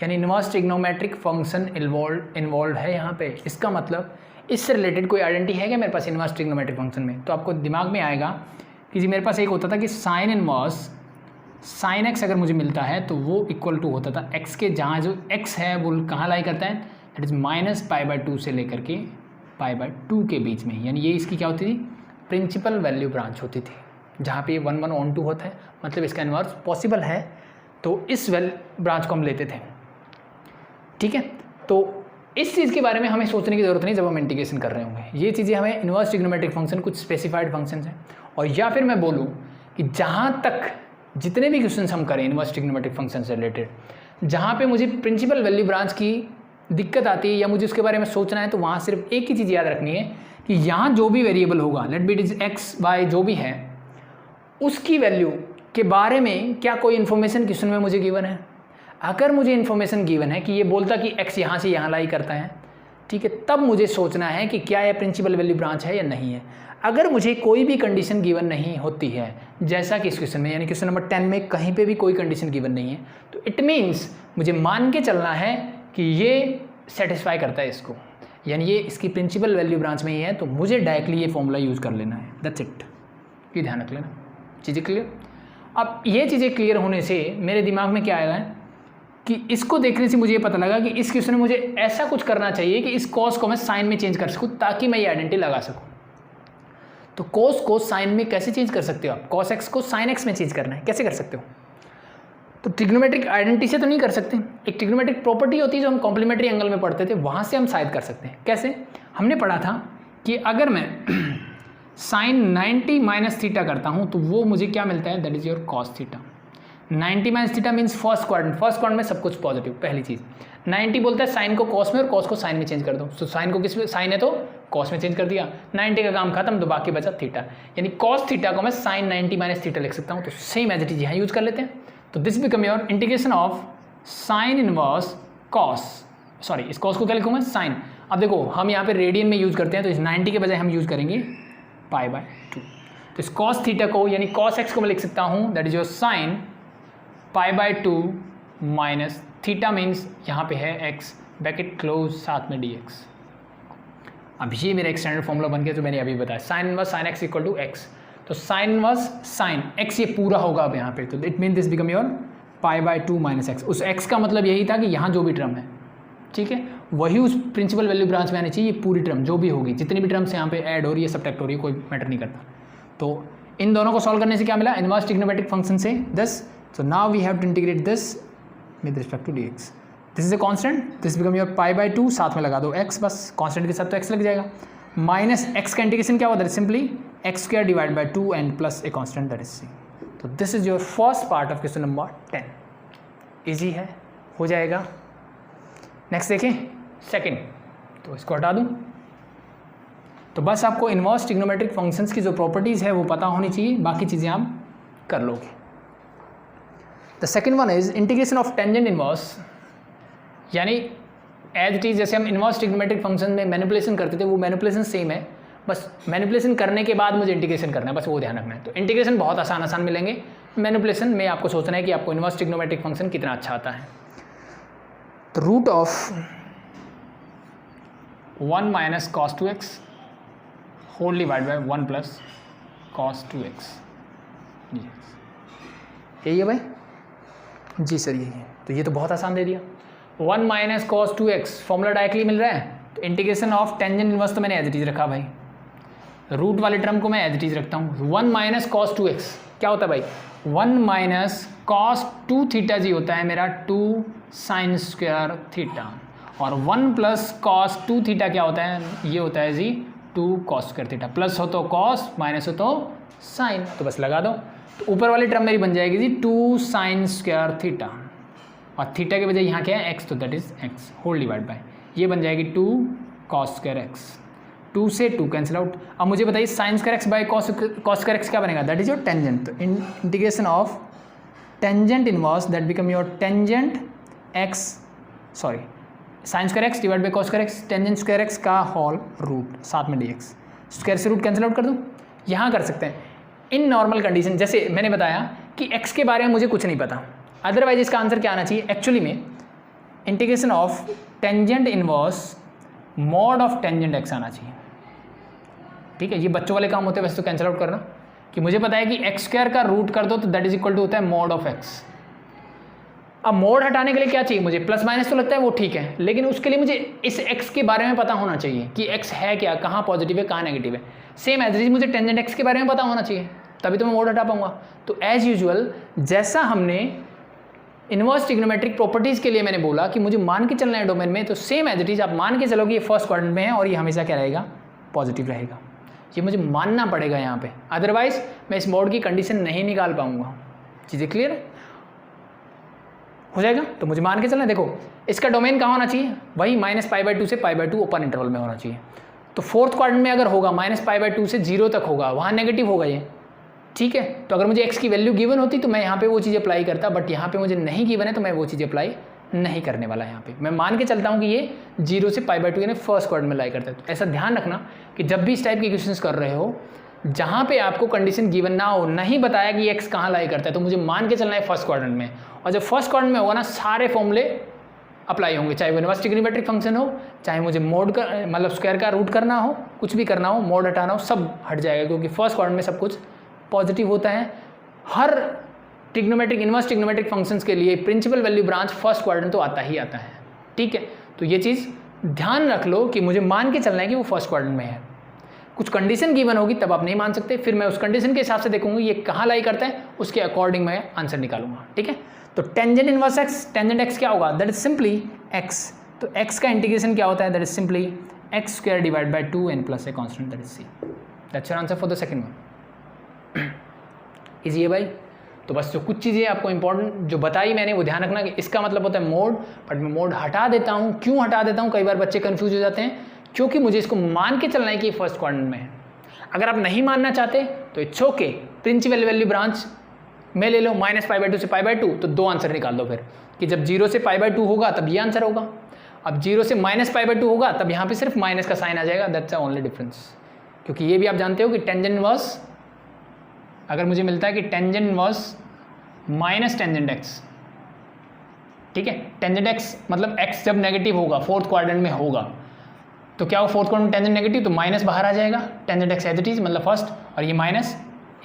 यानी इनवर्स ट्रिग्नोमेट्रिक फंक्शन इन्वॉल्व है यहाँ पे। इसका मतलब इससे रिलेटेड कोई आइडेंटिटी है क्या मेरे पास इनवर्स ट्रिग्नोमेट्रिक फंक्शन में? तो आपको दिमाग में आएगा कि जी मेरे पास एक होता था कि साइन इनवर्स साइन एक्स अगर मुझे मिलता है तो वो इक्वल टू होता था एक्स के, जहाँ जो एक्स है वो कहाँ लाई करता है, दैट इज -π/2 से लेकर के π/2 के बीच में। यानी ये इसकी क्या होती थी, प्रिंसिपल वैल्यू ब्रांच होती थी, जहाँ पे 1 1 ऑन 2 होता है, मतलब इसका इन्वर्स पॉसिबल है। तो इस ब्रांच को हम लेते थे। ठीक है, तो इस चीज़ के बारे में हमें सोचने की ज़रूरत नहीं जब हम इंटीग्रेशन कर रहे होंगे। ये चीज़ें हमें इनवर्स ट्रिग्नोमेट्रिक फंक्शन कुछ स्पेसिफाइड फंक्शन हैं, और या फिर मैं बोलूँ कि जहाँ तक जितने भी क्वेश्चन हम करें इनवर्स ट्रिग्नोमेट्रिक फंक्शन से रिलेटेड, जहाँ पे मुझे प्रिंसिपल वैल्यू ब्रांच की दिक्कत आती है या मुझे उसके बारे में सोचना है, तो वहाँ सिर्फ एक ही चीज़ याद रखनी है कि यहाँ जो भी वेरिएबल होगा, let be it is X Y जो भी है, उसकी वैल्यू के बारे में क्या कोई इन्फॉर्मेशन क्वेश्चन में मुझे गिवन है। अगर मुझे इन्फॉर्मेशन गिवन है कि ये बोलता कि x यहाँ से यहाँ लाई करता है, ठीक है, तब मुझे सोचना है कि क्या यह प्रिंसिपल वैल्यू ब्रांच है या नहीं है। अगर मुझे कोई भी कंडीशन गिवन नहीं होती है, जैसा कि इस क्वेश्चन में, यानी क्वेश्चन नंबर 10 में कहीं पे भी कोई कंडीशन गिवन नहीं है, तो इट मीन्स मुझे मान के चलना है कि ये सेटिस्फाई करता है इसको, यानी ये इसकी प्रिंसिपल वैल्यू ब्रांच में ही है, तो मुझे डायरेक्टली ये फॉर्मूला यूज़ कर लेना है। दैट्स इट, ये ध्यान रख लेना। चीज़ें क्लियर? अब ये चीज़ें क्लियर होने से मेरे दिमाग में क्या आया है कि इसको देखने से मुझे ये पता लगा कि इस क्वेश्चन में मुझे ऐसा कुछ करना चाहिए कि इस कॉस को मैं साइन में चेंज कर सकूँ, ताकि मैं ये आइडेंटिटी लगा सकूँ। तो कॉस को साइन में कैसे चेंज कर सकते हो आप? कॉस एक्स को साइन एक्स में चेंज करना है, कैसे कर सकते हो? तो ट्रिग्नोमेट्रिक आइडेंटिटी से तो नहीं कर सकते, एक ट्रिग्नोमेट्रिक प्रॉपर्टी होती है जो हम कॉम्प्लीमेंट्री एंगल में पढ़ते थे, वहाँ से हम शायद कर सकते हैं। कैसे? हमने पढ़ा था कि अगर मैं साइन 90 माइनस थीटा करता हूँ तो वो मुझे क्या मिलता है, that is your cos theta. 90 minus theta means first quadrant में सब कुछ पॉजिटिव। पहली चीज़ 90 बोलता है साइन को कॉस में और कॉस को साइन में चेंज कर दो। तो साइन को किस में, साइन है तो कॉस में चेंज कर दिया, 90 का काम खत्म, तो बाकी बचा थीटा, यानी कॉस थीटा को मैं साइन 90 माइनस थीटा लिख सकता हूँ। तो सेम एज इट इज यहाँ यूज कर लेते हैं। तो this become your integration of sine inverse cos, sorry इस कॉस को क्या लिखूँगा, साइन। अब देखो हम यहाँ पे रेडियन में यूज करते हैं, तो इस 90 के बजाय हम यूज करेंगे π/2। तो इस कॉस थीटा को यानी कॉस एक्स को मैं लिख सकता हूँ, that is your sine π/2 minus theta means यहाँ पे है x, ब्रैकेट क्लोज, साथ में dx। अब ये मेरा एक स्टैंडर्ड फॉर्मूला बन गया जो मैंने अभी बताया, sine inverse sine x equal to x. तो साइन इनवर्स साइन एक्स ये पूरा होगा अब यहाँ पे, तो it mean this become your π/2 minus x. उस x का मतलब यही था कि यहाँ जो भी टर्म है, ठीक है, वही उस प्रिंसिपल वैल्यू ब्रांच में आनी चाहिए। ये पूरी टर्म जो भी होगी, जितनी भी टर्म्स यहाँ पे ऐड हो रही है, सब्ट्रैक्ट हो रही है, कोई मैटर नहीं करता। तो इन दोनों को सॉल्व करने से क्या मिला, इनवर्स ट्रिग्नोमेट्रिक फंक्शन से this. So now we have to integrate this with respect to dx. This is a constant. This become your π/2, साथ में लगा दो x, बस constant के साथ तो x लग जाएगा। माइनस x का इंटीग्रेशन क्या होता है, simply x² divide by 2 and plus a constant that is c। तो this is your first part of question number 10। Easy है, हो जाएगा। नेक्स्ट देखें सेकेंड, तो इसको हटा दूँ। तो बस आपको इनवर्स ट्रिग्नोमेट्रिक फंक्शंस की जो प्रॉपर्टीज़ है वो पता होनी चाहिए, बाकी चीज़ें आप कर लोगे। The second one is integration of tangent inverse, यानी एज इट इज जैसे हम इनवर्स ट्रिग्नोमेट्रिक फंक्शन में मैनिपुलेशन करते थे, वो मैनिपुलेशन सेम है, बस मैनिपुलेशन करने के बाद मुझे इंटीग्रेशन करना है, बस वो ध्यान रखना है। तो इंटीग्रेशन बहुत आसान मिलेंगे, मैनिपुलेशन में आपको सोचना है कि आपको इनवर्स ट्रिग्नोमेट्रिक फंक्शन कितना अच्छा आता है। तो root of 1 minus cos 2x whole divide by 1 plus cos 2x यही है भाई जी सर, यही है। तो ये तो बहुत आसान दे दिया। 1 minus cos 2x formula directly मिल रहा है, तो इंटीग्रेशन ऑफ टेंजेंट इनवर्स तो मैंने एज इट इज रखा भाई, रूट वाले टर्म को मैं एज इट इज रखता हूँ। 1 माइनस cos 2x क्या होता है भाई, 1 माइनस cos 2 थीटा जी होता है मेरा 2 साइन स्क्वायर थीटा, और 1 प्लस cos 2 थीटा क्या होता है, ये होता है जी 2 cos स्क्वायर थीटा, प्लस हो तो cos माइनस हो तो साइन, तो बस लगा दो। तो ऊपर वाली टर्म मेरी बन जाएगी जी 2 साइन स्क्वायर थीटा, और थीटा के बजाय यहाँ क्या है x, तो that is x whole divide by, ये बन जाएगी 2 cos स्क्वायर x, 2 से 2 कैंसिल आउट। अब मुझे बताइए sine square x by cos square x क्या बनेगा, दैट इज योर टेंजेंट। तो integration of tangent inverse that become your tangent x, sorry sine square x divide by cos square x, tangent square x का whole root, साथ में dx, square से root cancel out कर दूँ, यहाँ कर सकते हैं। इन नॉर्मल कंडीशन जैसे मैंने बताया कि x के बारे में मुझे कुछ नहीं पता, अदरवाइज इसका आंसर क्या आना चाहिए, एक्चुअली में integration of tangent inverse mod of tangent x आना चाहिए। ठीक है, ये बच्चों वाले काम होते हैं वैसे तो कैंसिल आउट करना, कि मुझे पता है कि एक्स स्क्वायर का रूट कर दो तो दैट इज इक्वल टू होता है मॉड ऑफ x। अब मोड हटाने के लिए क्या चाहिए मुझे, प्लस माइनस तो लगता है वो ठीक है, लेकिन उसके लिए मुझे इस x के बारे में पता होना चाहिए कि x है क्या, कहाँ पॉजिटिव है कहाँ नेगेटिव है। सेम एज इट मुझे टेंजेंट x के बारे में पता होना चाहिए, तभी तो मैं मोड हटा पाऊंगा। तो एज यूजुअल जैसा हमने इनवर्स ट्रिग्नोमेट्रिक प्रॉपर्टीज़ के लिए मैंने बोला कि मुझे मान के चलना है डोमेन में, तो सेम एज इट इज आप मान के चलो कि ये फर्स्ट क्वाड्रेंट में है और ये हमेशा क्या रहेगा, पॉजिटिव रहेगा। ये मुझे मानना पड़ेगा यहाँ पे, अदरवाइज मैं इस मोड की कंडीशन नहीं निकाल पाऊंगा। चीज़ें क्लियर हो जाएगा, तो मुझे मान के चलना है। देखो इसका डोमेन कहाँ होना चाहिए, वही -π/2 से π/2 ओपन इंटरवल में होना चाहिए। तो फोर्थ क्वाड्रेंट में अगर होगा -π/2 से 0 तक होगा, वहाँ नेगेटिव होगा ये, ठीक है। तो अगर मुझे x की वैल्यू गिवन होती तो मैं यहाँ पे वो चीज़ अप्लाई करता, बट यहाँ पे मुझे नहीं गिवन है तो मैं वो चीज़ अप्लाई नहीं करने वाला। यहाँ पे मैं मान के चलता हूँ कि ये 0 से π/2 यानी फर्स्ट क्वाड्रेंट में लाई करता है। तो ऐसा ध्यान रखना कि जब भी इस टाइप के क्वेश्चंस कर रहे हो, जहाँ पे आपको कंडीशन गिवन ना हो, नहीं बताया कि x कहाँ लाई करता है, तो मुझे मान के चलना है फर्स्ट क्वाड्रेंट में। और जब फर्स्ट क्वाड्रेंट में होगा ना, सारे फॉर्मूले अप्लाई होंगे, चाहे वो इनवर्स ट्रिग्नोमेट्रिक फंक्शन हो, चाहे मुझे मोड का मतलब स्क्वायर का रूट करना हो, कुछ भी करना हो, मोड हटाना हो, सब हट जाएगा, क्योंकि फर्स्ट क्वाड्रेंट में सब कुछ पॉजिटिव होता है। हर ट्रिग्नोमेट्रिक इनवर्स ट्रिग्नोमेट्रिक फंक्शंस के लिए principal value branch first quadrant तो आता ही आता है, ठीक है। तो ये चीज़ ध्यान रख लो कि मुझे मान के चलना है कि वो फर्स्ट क्वाड्रेंट में है। कुछ कंडीशन गिवन होगी तब आप नहीं मान सकते, फिर मैं उस कंडीशन के हिसाब से देखूंगी ये कहाँ लाई करता है, उसके अकॉर्डिंग मैं आंसर निकालूंगा, ठीक है। तो tangent inverse x, tangent x क्या होगा, दैट इज सिंपली एक्स। तो एक्स का इंटीग्रेशन क्या होता है, that is simply x square divide by 2n plus a constant, that is c. That's your answer for the second one. Easy है भाई। तो बस जो कुछ चीज़ें आपको इंपॉर्टेंट जो बताई मैंने वो ध्यान रखना कि इसका मतलब होता है मोड, बट मैं मोड हटा देता हूँ। क्यों हटा देता हूँ, कई बार बच्चे कंफ्यूज हो जाते हैं, क्योंकि मुझे इसको मान के चलना है कि फर्स्ट क्वाड्रेंट में है। अगर आप नहीं मानना चाहते तो it's okay, principal value branch में ले लो, -π/2 से π/2, तो दो आंसर निकाल दो फिर, कि जब 0 से π/2 होगा तब ये आंसर होगा, अब 0 से -π/2 होगा तब यहाँ पे सिर्फ माइनस का साइन आ जाएगा, दैट्स द ओनली डिफरेंस। क्योंकि ये भी आप जानते हो कि टेंजेंट इनवर्स अगर मुझे मिलता है कि tangent inverse minus tangent x, ठीक है, टेंजेंट एक्स मतलब एक्स जब नेगेटिव होगा फोर्थ क्वाड्रेंट में होगा, तो क्या हो फोर्थ क्वाड्रेंट में टेंजेंट नेगेटिव, तो माइनस बाहर आ जाएगा, tangent x as it is मतलब फर्स्ट, और ये माइनस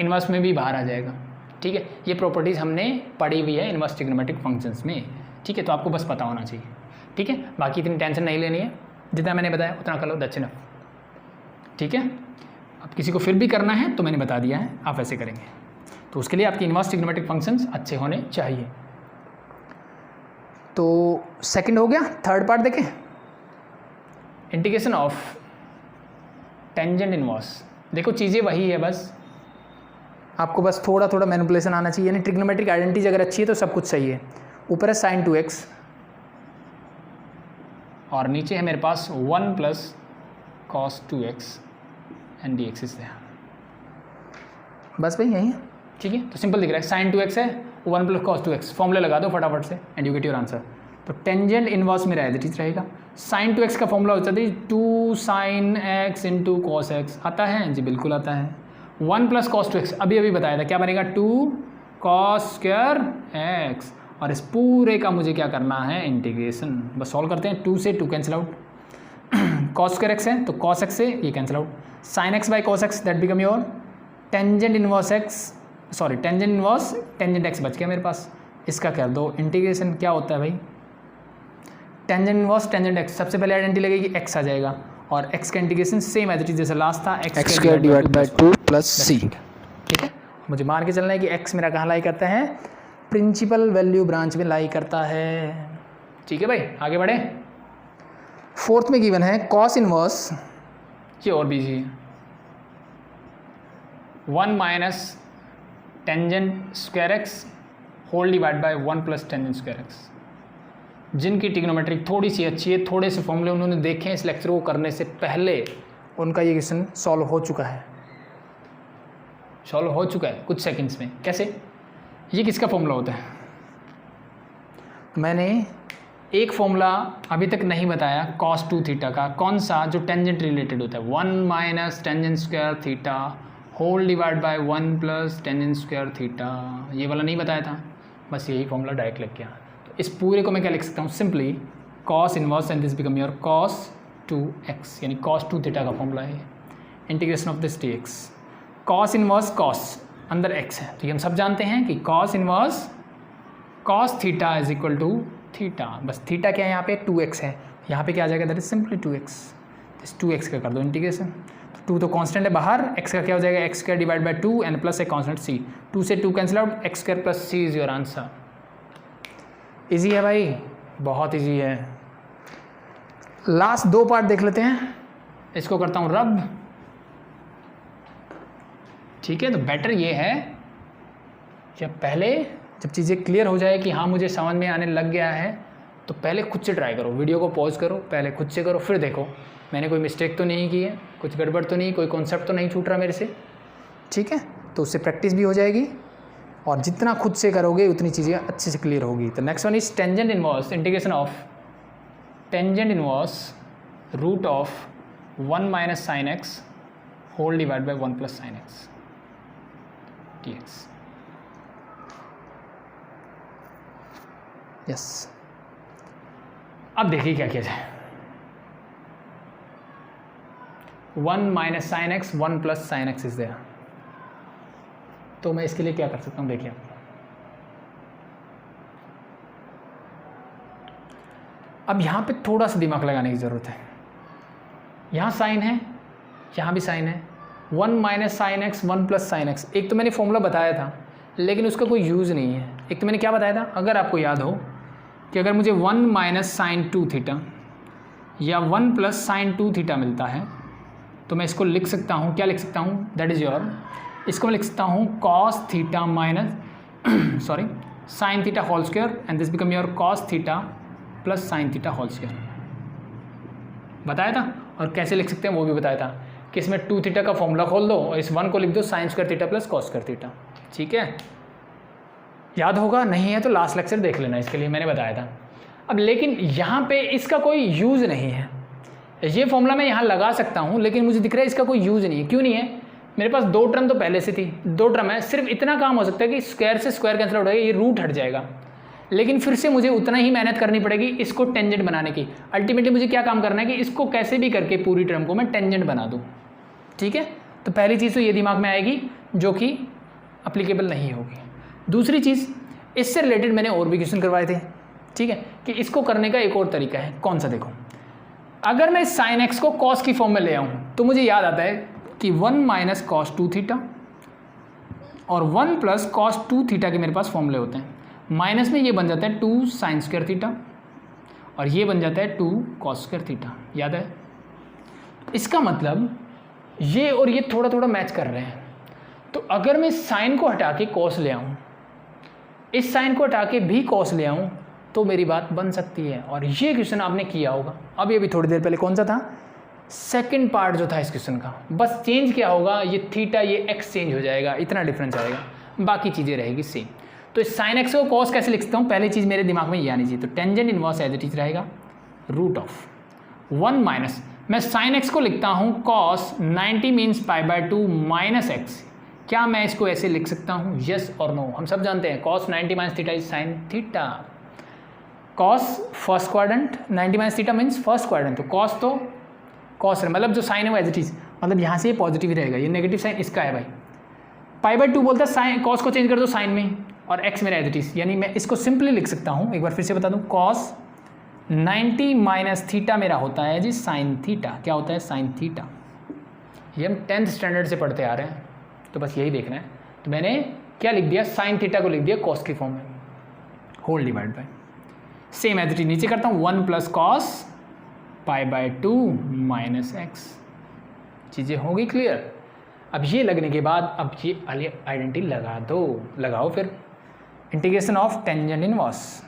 इनवर्स में भी बाहर आ जाएगा, ठीक है। ये प्रॉपर्टीज़ हमने पढ़ी हुई है इनवर्स ट्रिग्नोमेट्रिक फंक्शंस में, ठीक है। तो आपको बस पता होना चाहिए, ठीक है। बाकी इतनी टेंशन नहीं लेनी है, जितना मैंने बताया उतना कर लो, दैट्स इनफ, ठीक है। अब किसी को फिर भी करना है तो मैंने बता दिया है, आप ऐसे करेंगे। तो उसके लिए आपकी इनवर्स ट्रिग्नोमेट्रिक फंक्शंस अच्छे होने चाहिए। तो सेकंड हो गया, थर्ड पार्ट देखें, इंटीग्रेशन ऑफ टेंजेंट इनवर्स। देखो चीज़ें वही है, बस आपको बस थोड़ा थोड़ा मैनिपुलेशन आना चाहिए, यानी ट्रिग्नोमेट्रिक आइडेंटिटीज अगर अच्छी है तो सब कुछ सही है। ऊपर है sin 2x और नीचे है मेरे पास 1 plus cos 2x and dx is there. बस भाई यही है, ठीक है। तो सिंपल दिख रहा है, sin 2x है, 1 प्लस cos 2x, फॉर्मूले लगा दो फटाफट से and you get your answer. तो टेंजेंट इनवर्स मेरा एज इट इज रहेगा। sin 2x का फॉर्मूला होता है 2 sin x into cos x, आता है जी, बिल्कुल आता है। 1 प्लस cos 2x अभी अभी बताया था, क्या बनेगा 2 cos स्क्वायर x, और इस पूरे का मुझे क्या करना है, इंटीग्रेशन। बस सॉल्व करते हैं, 2 से 2 cancel out, cos square x है तो cos x से ये cancel out, sin x by cos x that become your tangent inverse x, sorry tangent inverse tangent x बच गया मेरे पास, इसका कर दो इंटीग्रेशन। क्या होता है भाई, टेंजेंट इनवर्स टेंजेंट एक्स, सबसे पहले आइडेंटिटी लगेगी, एक्स आ जाएगा, और एक्स का integration same as it is जैसे लास्ट था, x square divide by 2 plus C. ठीक है, मुझे मान के चलना है कि एक्स मेरा कहाँ लाई करता है, प्रिंसिपल वैल्यू ब्रांच में लाई करता है। ठीक है भाई, आगे बढ़े। फोर्थ में गिवन है कॉस इनवर्स, ये और भी इजी है, 1 minus tangent square x whole divide by 1 plus tangent square x. जिनकी ट्रिग्नोमेट्रिक थोड़ी सी अच्छी है, थोड़े से फॉर्मूले उन्होंने देखे हैं इस लेक्चर को करने से पहले, उनका ये क्वेश्चन सॉल्व हो चुका है, सॉल्व हो चुका है कुछ सेकंड्स में। कैसे, ये किसका फॉर्मूला होता है, मैंने एक फॉर्मूला अभी तक नहीं बताया cos 2 थीटा का, कौन सा, जो टेंजेंट रिलेटेड होता है, 1 minus tangent square theta whole divide by 1 plus tangent square theta, ये वाला नहीं बताया था, बस यही फॉर्मूला डायरेक्ट लग गया। तो इस पूरे को मैं क्या लिख सकता हूँ, simply cos inverse and this become your cos 2x, यानी cos 2 थीटा का फॉर्मूला है, integration of this dx। cos inverse cos अंदर x है, तो ये हम सब जानते हैं कि cos inverse cos theta is equal to theta, बस थीटा क्या है यहाँ पे 2x है, यहाँ पे क्या आ जाएगा, दैट इज सिंपली 2x, इस 2x का कर दो इंटीग्रेशन, तो 2 तो कांस्टेंट है बाहर, x का क्या हो जाएगा, x square divide by 2 and plus a constant c, 2 से 2 cancel out, x square plus c is your answer. Easy है भाई, बहुत इजी है। लास्ट 2 पार्ट देख लेते हैं, इसको करता हूँ रब। ठीक है, तो बेटर ये है जब चीज़ें क्लियर हो जाए कि हाँ मुझे समझ में आने लग गया है, तो पहले खुद से ट्राई करो, वीडियो को पॉज करो, पहले खुद से करो, फिर देखो मैंने कोई मिस्टेक तो नहीं की है, कुछ गड़बड़ तो नहीं, कोई कॉन्सेप्ट तो नहीं छूट रहा मेरे से। ठीक है, तो उससे प्रैक्टिस भी हो जाएगी, और जितना खुद से करोगे उतनी चीज़ें अच्छे से क्लियर होगी। तो next one is tangent inverse, integration of tangent inverse root of 1 minus sine x whole divide by 1 plus sine x dx। Yes, अब देखिए क्या किया जाए, 1 minus sine x 1 plus sine x is there, तो मैं इसके लिए क्या कर सकता हूँ, देखिए अब यहाँ पे थोड़ा सा दिमाग लगाने की ज़रूरत है। यहाँ साइन है, यहाँ भी साइन है, 1 minus sine x 1 plus sine x, एक तो मैंने फॉर्मूला बताया था लेकिन उसका कोई यूज़ नहीं है। एक तो मैंने क्या बताया था, अगर आपको याद हो कि अगर मुझे 1 माइनस साइन 2 थीटा या 1 प्लस साइन 2 थीटा मिलता है, तो मैं इसको लिख सकता हूँ, क्या लिख सकता हूँ, दैट इज़ योर, इसको मैं लिख सकता हूँ cos theta minus sorry sine theta whole square and this become your cos theta plus sine theta whole square, बताया था। और कैसे लिख सकते हैं वो भी बताया था कि इसमें 2 थीटा का फॉर्मूला खोल दो और इस 1 को लिख दो sign square theta plus cos square theta. ठीक है, याद होगा, नहीं है तो लास्ट लेक्चर देख लेना, इसके लिए मैंने बताया था। अब लेकिन यहाँ पे इसका कोई यूज़ नहीं है, ये फॉर्मूला मैं यहाँ लगा सकता हूँ लेकिन मुझे दिख रहा है इसका कोई यूज़ नहीं है। क्यों नहीं है, मेरे पास 2 टर्म तो पहले से थी, 2 टर्म है, सिर्फ इतना काम हो सकता है कि स्क्वायर से स्क्वायर कैंसिल आउट हो जाएगा, ये रूट हट जाएगा, लेकिन फिर से मुझे उतना ही मेहनत करनी पड़ेगी इसको टेंजेंट बनाने की। अल्टीमेटली मुझे क्या काम करना है कि इसको कैसे भी करके पूरी टर्म को मैं टेंजेंट बना दूँ। ठीक है, तो पहली चीज़ तो ये दिमाग में आएगी जो कि अप्लीकेबल नहीं होगी। दूसरी चीज़, इससे रिलेटेड मैंने और भी क्वेश्चन करवाए थे, ठीक है, कि इसको करने का एक और तरीका है। कौन सा, देखो, अगर मैं साइन एक्स को कॉस की फॉर्म में ले आऊँ तो मुझे याद आता है कि 1 माइनस कॉस 2 थीटा और 1 प्लस कॉस 2 थीटा के मेरे पास फॉर्मूले होते हैं। माइनस में ये बन जाता है 2 साइन स्क्वायर थीटा और ये बन जाता है 2 कॉस स्क्वायर थीटा, याद है। इसका मतलब ये और ये थोड़ा थोड़ा मैच कर रहे हैं। तो अगर मैं साइन को हटा के कॉस ले आऊँ, इस साइन को हटा के भी कॉस ले आऊँ, तो मेरी बात बन सकती है। और ये क्वेश्चन आपने किया होगा अभी अभी थोड़ी देर पहले। कौन सा था, सेकंड पार्ट जो था इस क्वेश्चन का। बस चेंज क्या होगा, ये थीटा ये एक्स चेंज हो जाएगा, इतना डिफरेंस आएगा, बाकी चीज़ें रहेगी सेम। तो इस साइन एक्स को कॉस कैसे लिख सकता हूँ, पहली चीज़ मेरे दिमाग में ये आनी चाहिए। तो tangent inverse as it is रहेगा रूट ऑफ 1 माइनस, मैं साइन एक्स को लिखता हूँ कॉस 90 मीन्स π/2 माइनस एक्स। क्या मैं इसको ऐसे लिख सकता हूँ, यस और नो। हम सब जानते हैं cos 90 minus theta is sine theta. Cos first quadrant, 90 minus theta means first quadrant, तो कॉस तो कॉस है, मतलब जो साइन है वो एज इट इज, मतलब यहाँ से ये पॉजिटिव ही रहेगा, ये नेगेटिव साइन इसका है भाई। पाई बाय 2 बोलता है साइन, कॉस को चेंज कर दो साइन में, और एक्स मेरा एज इट इज, यानी मैं इसको सिंपली लिख सकता हूँ, एक बार फिर से बता दूँ, कॉस 90 माइनस थीटा मेरा होता है जी साइन थीटा। क्या होता है? Sine theta. ये हम 10th स्टैंडर्ड से पढ़ते आ रहे हैं, तो बस यही देखना है। तो मैंने क्या लिख दिया? साइन थीटा को लिख दिया कॉस की फॉर्म में, whole divide by same as it is नीचे करता हूँ 1 plus cos pi by 2 minus x. चीज़ें होगी क्लियर? अब ये लगने के बाद अब ये आइडेंटिटी लगा दो, लगाओ फिर। Integration of tangent inverse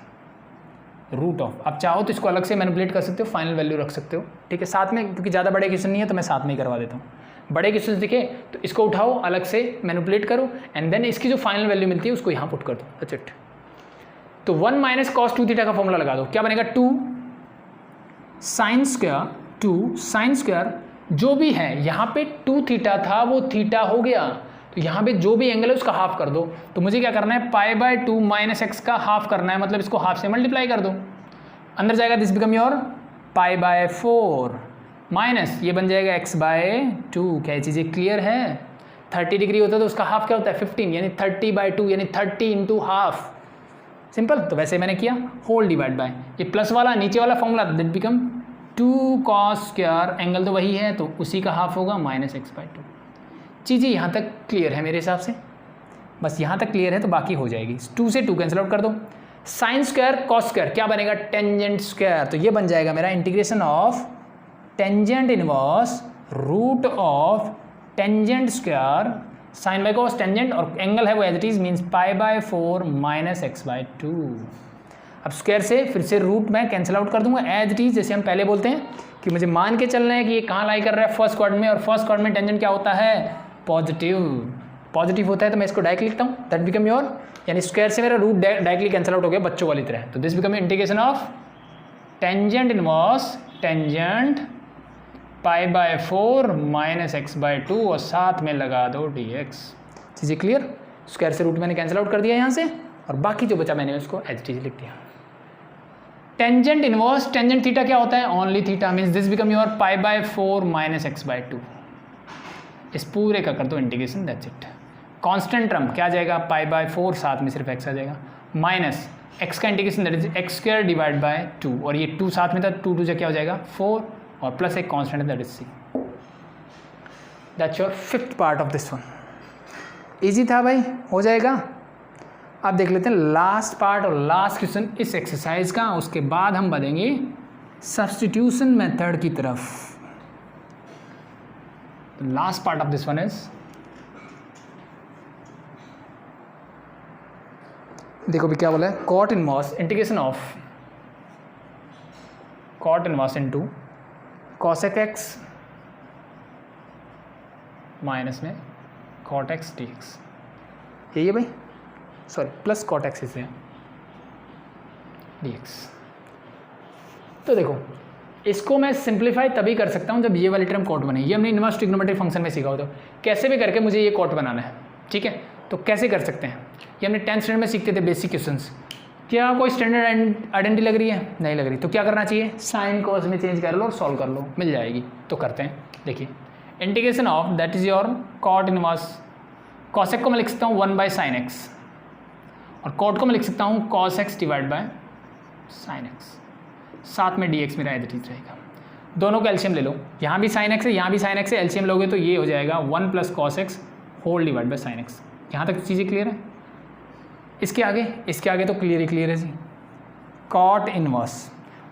root of, आप चाहो तो इसको अलग से मैनिपुलेट कर सकते हो, फाइनल वैल्यू रख सकते हो, ठीक है, साथ में, क्योंकि ज़्यादा बड़े क्वेश्चन नहीं है तो मैं साथ में ही करवा देता हूँ। बड़े क्वेश्चन दिखे तो इसको उठाओ, अलग से मैनिपुलेट करो, एंड देन इसकी जो फाइनल वैल्यू मिलती है उसको यहाँ पुट कर दो, दैट्स इट। तो 1 माइनस कॉस 2 थीटा का फॉर्मूला लगा दो, क्या बनेगा? 2 साइन स्क्वायर जो भी है, यहाँ पे 2 थीटा था वो थीटा हो गया, तो यहाँ पे जो भी एंगल है उसका हाफ कर दो। तो मुझे क्या करना है? पाई बाय 2 माइनस एक्स का हाफ करना है, मतलब इसको हाफ से मल्टीप्लाई कर दो, अंदर जाएगा, this become your pi by 4 minus ये बन जाएगा एक्स बाय 2। क्या ये चीज़ें क्लियर है? 30 डिग्री होता है तो उसका हाफ क्या होता है? 15, यानी 30 बाय 2 यानी 30 इंटू हाफ। सिंपल। तो वैसे मैंने किया, होल डिवाइड बाय ये प्लस वाला नीचे वाला formula, that become 2 cos square, angle तो वही है तो उसी का हाफ होगा माइनस एक्स बाय 2। चीज़ें यहाँ तक क्लियर है मेरे हिसाब से? बस यहाँ तक क्लियर है तो बाकी हो जाएगी। 2 से 2 कैंसिल आउट कर दो, साइन स्क्वायर कॉस स्क्वायर क्या बनेगा? Tangent square. तो ये बन जाएगा मेरा integration of tangent inverse root of tangent square sine by cos tangent, और एंगल है वो as it is, means pi by 4 minus x by 2। अब स्क्वायर से फिर से रूट में कैंसिल आउट कर दूंगा एज इट इज, जैसे हम पहले बोलते हैं कि मुझे मान के चलना है कि ये कहाँ लाई कर रहा है? फर्स्ट क्वाड्रेंट में, और फर्स्ट क्वाड्रेंट में टेंजेंट क्या होता है? पॉजिटिव होता है, तो मैं इसको डायरेक्टली लिखता हूँ, दैट बिकम योर, यानी स्क्वायर से मेरा रूट डायरेक्टली कैंसिल आउट हो गया बच्चों वाली तरह। तो this become integration of tangent inverse tangent pi by 4 minus x by 2, और साथ में लगा दो dx। चीज़ें क्लियर? स्क्वायर से रूट मैंने कैंसिल आउट कर दिया यहाँ से, और बाकी जो बचा मैंने उसको एज इट इज लिख दिया। टेंजेंट इनवर्स टेंजेंट थीटा क्या होता है? Only theta, means this become your pi by 4 minus x by 2। इस पूरे का कर दो integration, that's it. Constant term क्या जाएगा? पाई बाय 4, साथ में सिर्फ एक्स आ जाएगा, माइनस एक्स का integration that is x square divide by 2, और ये 2 साथ में था, 2 2 क्या हो जाएगा? 4, और प्लस एक कांस्टेंट है that is c. That's your 5th part of this one. Easy था भाई, हो जाएगा। अब देख लेते हैं लास्ट पार्ट और लास्ट क्वेश्चन इस एक्सरसाइज का, उसके बाद हम बढ़ेंगे सब्स्टिट्यूशन मेथड की तरफ। Last part of this one is, देखो भी क्या बोला है, cot inverse integration of cot inverse into cosec x minus में कॉट एक्स dx। यही है भाई, सॉरी प्लस कॉट एक्स इसे dx। तो देखो इसको मैं सिंप्लीफाई तभी कर सकता हूँ जब ये वाली टर्म कॉट बने। ये हमने इनवर्स ट्रिग्नोमेट्रिक फंक्शन में सीखा हो, तो कैसे भी करके मुझे ये कॉट बनाना है, ठीक है। तो कैसे कर सकते हैं? ये हमने 10th स्टैंडर्ड में सीखते थे बेसिक क्वेश्चंस। क्या कोई स्टैंडर्ड आइडेंटिटी लग रही है? नहीं लग रही, तो क्या करना चाहिए? साइन कॉस में चेंज कर लो और सॉल्व कर लो, मिल जाएगी। तो करते हैं, देखिए integration of that is your cot inverse, cosec को मैं लिख सकता हूँ 1 बाय साइन एक्स, और कॉट को मैं लिख सकता हूँ cos x divide by sine x, साथ में dx मेरा एज इट इज रहेगा। दोनों का एलसीएम ले लो, यहाँ भी साइन एक्स है यहाँ भी साइन एक्स है, एलसीएम लोगे तो ये हो जाएगा 1 plus cos x whole divide by sine x. यहाँ तक चीज़ें क्लियर है? इसके आगे तो क्लियर ही क्लियर है जी। Cot inverse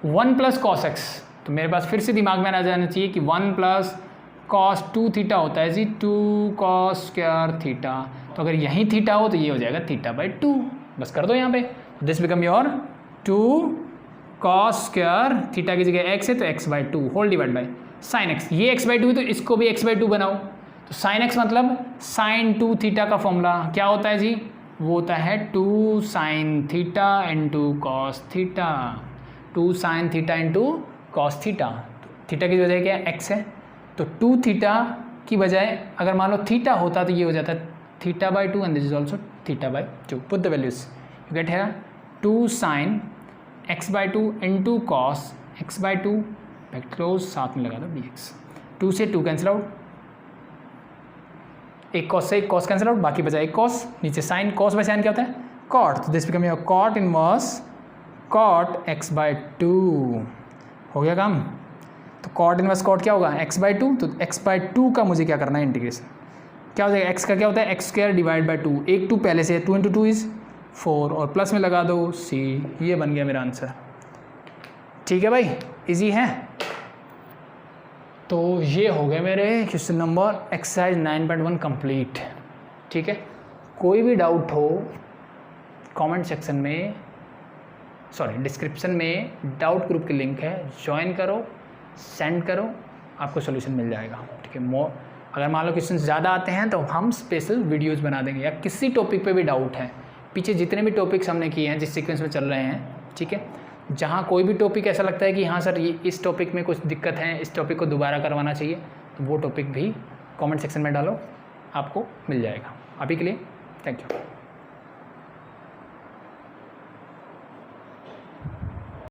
1 plus cos x, तो मेरे पास फिर से दिमाग में आ जाना चाहिए कि 1 प्लस कॉस 2 थीटा होता है जी, 2 कॉस स्क्वायर थीटा। तो अगर यहीं थीटा हो तो ये हो जाएगा थीटा बाई 2, बस कर दो यहाँ पे। This become your 2 cos square, theta की जगह x है तो x by 2 whole divide by sine x। ये x बाई 2 है तो इसको भी x बाई 2 बनाओ। तो साइन x मतलब साइन 2 थीटा का फॉर्मूला क्या होता है जी? वो होता है 2 sine theta into cos theta, 2 sine theta into cos theta. Theta की वजह क्या है? x है, तो 2 थीटा की बजाय अगर मान लो थीटा होता तो ये हो जाता theta by 2 and this is also theta by 2। Put the values, you get है 2 sine x by 2 into cos x by 2 back close, साथ में लगा दो dx। 2 से 2 कैंसिल आउट, एक कॉस से एक कॉस कैंसिल आउट, बाकी बचा एक कॉस, नीचे साइन, कॉस बाय साइन क्या होता है कॉट, तो this become your cot inverse cot x by 2। हो गया काम। तो कॉट इनवर्स कॉट क्या होगा x बाई 2, तो x बाई 2 का मुझे क्या करना है इंटीग्रेशन, क्या हो जाएगा x का क्या होता है एक्स स्क्वायर डिवाइड बाई 2, एक 2 पहले से है, 2 × 2 इज़ 4 और प्लस में लगा दो c, ये बन गया मेरा आंसर। ठीक है भाई, इजी है। तो ये हो गए मेरे क्वेश्चन नंबर एक्सरसाइज 9.1 कंप्लीट। ठीक है, कोई भी डाउट हो कमेंट सेक्शन में, सॉरी डिस्क्रिप्शन में डाउट ग्रुप की लिंक है, ज्वाइन करो, सेंड करो, आपको सोल्यूशन मिल जाएगा। ठीक है, अगर मान लो क्वेश्चन ज़्यादा आते हैं तो हम स्पेशल वीडियोस बना देंगे, या किसी टॉपिक पे भी डाउट है, पीछे जितने भी टॉपिक्स हमने किए हैं जिस सीक्वेंस में चल रहे हैं, ठीक है, जहाँ कोई भी टॉपिक ऐसा लगता है कि हाँ सर ये इस टॉपिक में कुछ दिक्कत है, इस टॉपिक को दोबारा करवाना चाहिए, तो वो टॉपिक भी कमेंट सेक्शन में डालो, आपको मिल जाएगा। अभी के लिए थैंक यू।